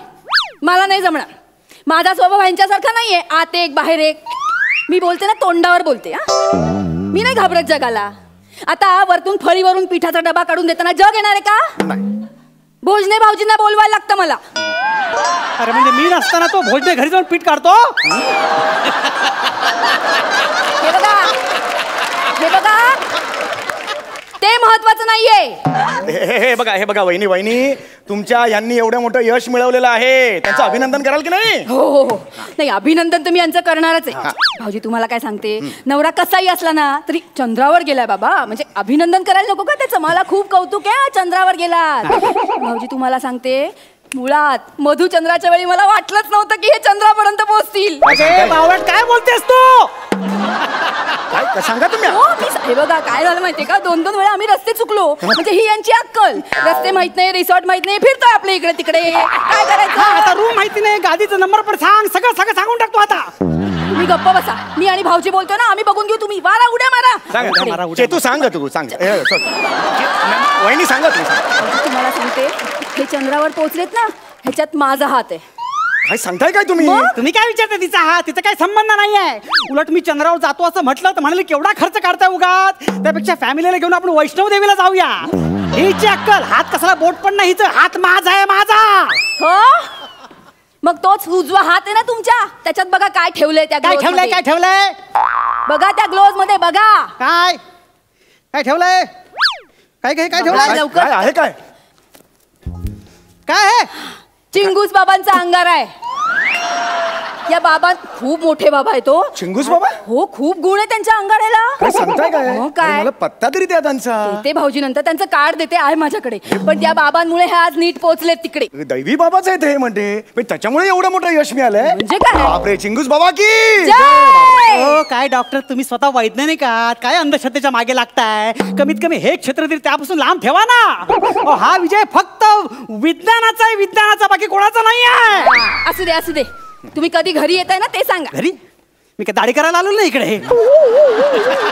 मला नाही जमणार. माझा स्वभाव ह्यांच्यासारखा नाहीये, आत एक बाहेर एक. मी बोलते ना तोंडावर बोलते. मी नाही घाबरत जगाला. आता वरतून फळीवरून पिठाचा डबा काढून देताना जग येणार आहे का? भोजने भाऊजींना बोलवायला लागतं मला. अरे म्हणजे मी नसताना तो भोजने घरी जाऊन पीठ काढतो? हे बघा, ते महत्वाचं नाहीये. हे बघा वहिनी, तुमच्या यांनी एवढं मोठं यश मिळवलेलं आहे, त्यांचं अभिनंदन कराल की नाही? हो. नाही, अभिनंदन तर मी यांचं करणारच आहे. भाऊजी तुम्हाला काय सांगते, नवरा कसाही असला ना तरी चंद्रावर गेलाय बाबा, म्हणजे अभिनंदन करायला नको का त्याचं? मला खूप कौतुक आहे, चंद्रावर गेला. भाऊजी तुम्हाला सांगते, मुळात मधुचंद्राच्या वेळी मला वाटलंच नव्हतं की हे चंद्रापर्यंत पोहोचतील. काय बोलतेस तू? काय सांगा तुम्ही? हे बघा काय झालं माहितीये का, 2-2 वेळा आम्ही रस्ते चुकलो. म्हणजे ही यांची अक्कल. रस्ते माहित नाही, रिसॉर्ट माहित नाही, फिरतोय आपल्या इकडे तिकडे. काय करायचं? आता रूम माहिती नाही, गाडीचा नंबर पण सांग, सगळं सांगून टाकतो. आता तुम्ही गप्प बसा. मी आणि भाऊजी बोलतो ना, आम्ही बघून घेऊ. तुम्ही वारा उड्या मारा. तू सांग. तू सांग वहिनी, सांगा तुम्ही. तुम्हाला सांगते, हे चंद्रावर पोहोचलेत ना, ह्याच्यात माझा हात आहे. काय सांगताय काय तुम्ही? तुम्ही काय विचारता तिचा हात? तिचा काही संबंध नाहीये. उलट मी चंद्रावर जातो असं म्हटलं तर म्हणाले केवढा खर्च काढताय उगाच, त्यापेक्षा फॅमिलीला घेऊन आपण वैष्णव देवीला जाऊया. हिची अक्कल, हात कसला बोट पण नाही, हिचं हात माझा आहे, माझा. हो, मग तोच उजवा हात आहे ना तुमच्या, त्याच्यात बघा काय ठेवलंय. त्या काय ठेवलंय बघा, त्या ग्लोव्ज मध्ये बघा. काय ठेवलंय? काय ठेवलंय? लवकर आहे. काय आहे? चिंगूस बाबांचा अंगार आहे. या बाबा खूप मोठे बाबा आहे तो. चिंगूस बाबा? हो, खूप गुण आहे त्यांच्या अंगाड्याला. काय सांगताय काय? हो, काय? अरे, मला पत्ता तरी द्या त्यांचा. ते भाऊजी नंतर त्यांचं कार्ड देते आहे माझ्याकडे. पण त्या बाबांमुळे हे आज नीट पोहोचलेत तिकडे. दैवी बाबाच आहेत हे म्हणते, पण त्याच्यामुळे एवढं मोठं यश मिळालंय. म्हणजे काय? बापरे, चिंगूस बाबा की जय! हो काय डॉक्टर, तुम्ही स्वतः वैज्ञानिक आहात, काय अंधश्रद्धेच्या मागे लागताय? कमीत कमी हे क्षेत्र तरी त्यापासून लांब ठेवा ना. हा विजय फक्त विज्ञानाचा आहे, विज्ञानाचा, बाकी कोणाचा नाही आहे. असू दे असू दे. तुम्ही कधी घरी येताय ना ते सांगा. घरी मी काय दाढी करायला आलो ना इकडे,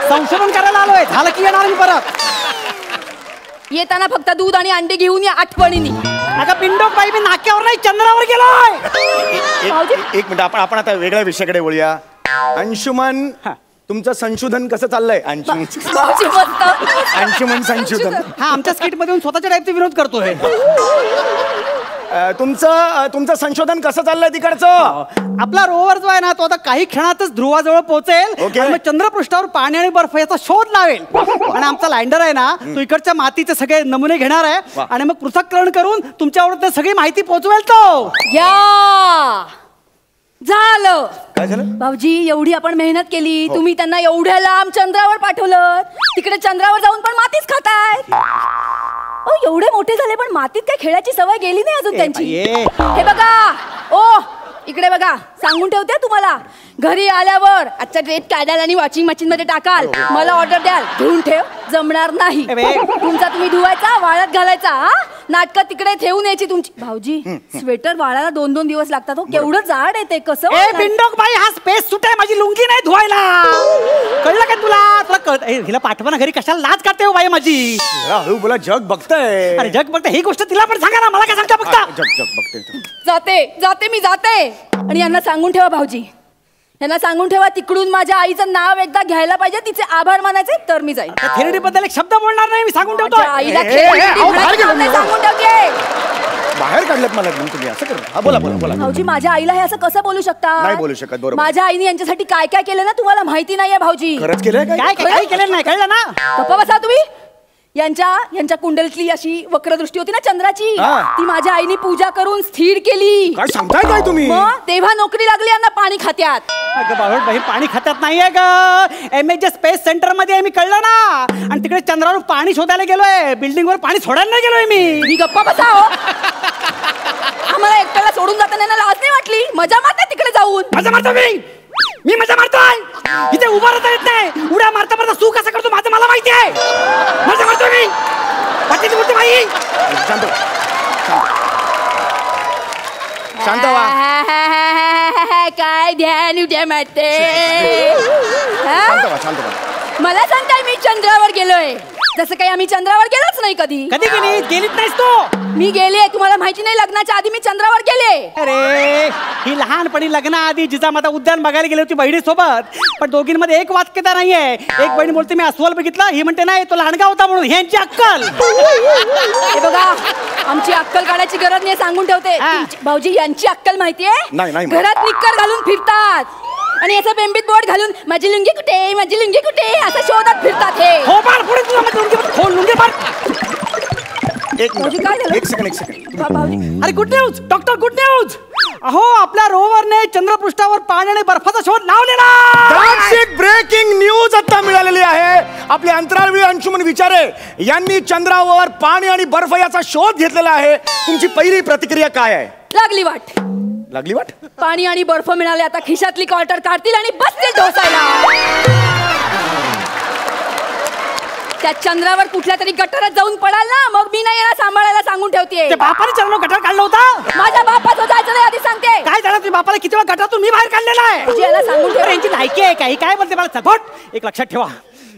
संशोधन करायला आलोय. झालं की येणार मी परत. येताना फक्त दूध आणि अंडे घेऊन या आठवणीने. अगं पिंडोक बाई, मी नाक्यावर नाही चंद्रावर गेलोय. एक मिनिट, आपण आता वेगळ्या विषयाकडे वळूया. अंशुमन, तुमचं संशोधन कसं चाललंय? अंशुमन संशोधन. हा आमच्या स्किट मध्ये स्वतःच्या टाईपचे विरोध करतोय. तुमचं संशोधन कसं चाललंय तिकडचं? आपला रोवर जो आहे ना तो आता काही क्षणातच ध्रुवाजवळ पोहोचेल. ओके. आणि मग चंद्रपृष्ठावर पाणी आणि बर्फ याचा शोध लावेल. आणि आमचा लँडर आहे ना तो इकडच्या मातीचे सगळे नमुने घेणार आहे आणि मग पृथक्करण करून तुमच्यावर सगळी माहिती पोहोचवेल तो. या झालं. काय झालं? भाऊजी, एवढी आपण मेहनत केली, तुम्ही त्यांना एवढ्या लांब चंद्रावर पाठवलं, तिकडे चंद्रावर जाऊन पण मातीच खाताय. एवढे मोठे झाले पण मातीत काय खेळाची सवय गेली नाही अजून त्यांची. हे बघा, ओ इकडे बघा, सांगून ठेवते तुम्हाला, घरी आल्यावर आजचा ड्रेस काढाल आणि वॉशिंग मशीन मध्ये टाकाल, मला ऑर्डर द्याल, धुवून ठेव, जमणार नाही. तुमचा तुम्ही धुवायचा, वाळत घालायचा. हा नाटक तिकडे ठेवून यायची तुमची. भाऊजी, स्वेटर वाळायला 2-2 दिवस लागतात. हो, केवढं जाड आहे ते. कसं पिंडोक बाई, हा स्पेस सूट आहे, माझी लुंगी नाही धुवायला. कळलं का तुला? तुला हिला पाठवा ना घरी, कशाला लाज करते हो बाई माझी? हळू बोला, जग बघतंय. अरे जग बघते, ही गोष्ट तिला पण सांगा ना, मला काय सांगता बघता? जग बघते. जाते मी जाते. आणि यांना सांगून ठेवा भाऊजी, यांना सांगून ठेवा, तिकडून माझ्या आईचं नाव एकदा घ्यायला पाहिजे, तिचे आभार मानायचे, तर मी जाईल. थेरडी बद्दल एक शब्द बोलणार नाही, मी सांगून ठेवतो. आईला सांगून ठेवते. बाहेर काढलं मला तुम्ही असं करा. बोला बोला बोला. भाऊजी, माझ्या आईला हे असं कसं बोलू शकता? नाही बोलू शकत. बरोबर. माझ्या आईने यांच्यासाठी काय काय केलं ना तुम्हाला माहिती नाहीये भाऊजी. खरंच केलंय काय काय केलं नाही, कळलं ना? गप्पा बसा तुम्ही. यांच्या कुंडलीतली अशी वक्रदृष्टी होती ना चंद्राची, ती माझ्या आईने पूजा करून स्थिर केली. काय सांगताय काय तुम्ही? तेव्हा नोकरी लागली यांना पाणी खात्यात. बाई पाणी खात्यात नाहीये ग, MH स्पेस सेंटर मध्ये मी, कळलं ना? आणि तिकडे चंद्रावर पाणी शोधायला गेलोय, बिल्डिंग वर पाणी सोडायला नाही गेलोय मी. गप्पा बसा हो. आम्हाला एकट्याला सोडून जाताना लाज नाही वाटली? मजा मारते तिकडे जाऊन. मजा मारतो मी मजा मारतोय. इथे उभा राहता येत नाही, उड्या मारता मारता सू कसा करतो माझं मला माहिती आहे. मजा मारतो मी. पाठीची बोलते बाई. शांत व्हा. काय ध्यान उद्या मारते. शांत व्हा. मला सांगताय मी चंद्रावर गेलोय, जसं काही आम्ही चंद्रावर गेलोच नाही कधी. कधी गेलीच नाहीस तू? मी गेले, तुम्हाला माहिती नाही, लग्नाच्या आधी मी चंद्रावर गेले. अरे ही लहानपणी लग्नाआधी जिजामाता उद्यान बघायला गेली होती बहिणीसोबत, पण दोघींमध्ये एक वाक्यता नाहीये. एक बहीण बोलते मी अस्वल बघितला, ही म्हणते नाही तो लहानगा होता म्हणून. ह्यांची अक्कल. हे बघा, आमची अक्कल काढायची गरज नाही, सांगून ठेवते. भाऊजी, यांची अक्कल माहितीये? घरात निक्कर घालून फिरतात आणि याचा बेंबीत बोट घालून माझी लुंगी कुठे, माझी लुंगी कुठे असं शोधत फिरतात. हे हो बाळ, पुढे तुला लुंगी बाळ. एक सेकंड. अरे good news doctor, good news. अहो, आपल्या रोवरने चंद्रपृष्ठावर पाणी आणि बर्फाचा शोध लावलेला. ब्रेकिंग न्यूज आता मिळालेली आहे. आपले अंतराळवीर अंशुमन विचारे यांनी चंद्रावर पाणी आणि बर्फ याचा शोध घेतलेला आहे. तुमची पहिली प्रतिक्रिया काय आहे? लागली वाट. लागली वाट? पाणी आणि बर्फ मिळाले, आता खिशातली क्वार्टर काढतील आणि बसतील ढोसायला. त्या चंद्रावर कुठल्या तरी गटारात जाऊन पडाल ना, मग मी नाही याला सांभाळायला, सांगून ठेवते. बापाने चंद्रावर गटार काढला होता? माझ्या बापाचं जायचं नाही, आधी सांगते. काय झालं तुझ्या बापाला? किती वेळा गटारातून मी बाहेर काढलेला आहे. याला सांगून ठेव. यांची लायकी आहे काही, काय बोलते मला सपोर्ट. एक लक्षात ठेवा,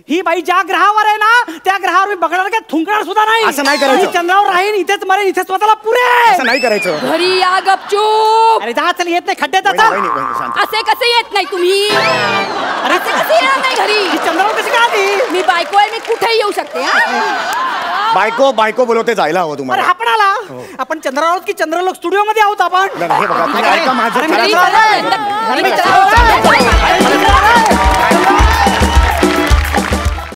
ही बाई ज्या ग्रहावर आहे ना त्या ग्रहावर मी बघणार काय थुंकणार सुद्धा नाही. असं नाही करायचं. चंद्रावर राहीन, इथेच मरेन, इथे स्वतःला पुरे. असं नाही करायचं. घरी या गपचूप. अरे जा चल, येत नाही खड्ड्यात आता. असे कसे येत नाही तुम्ही? अरे कसे येणार नाही घरी? चंद्रावर कशी का आली? मी बायको आहे, मी कुठेही येऊ शकते. बायको बोलवते जायला हवं तुम्हाला. अरे आपण आला. आपण चंद्रावर की चंद्रलोक स्टुडिओ मध्ये आहोत आपण. हे बघा, तुम्ही ऐका माझं.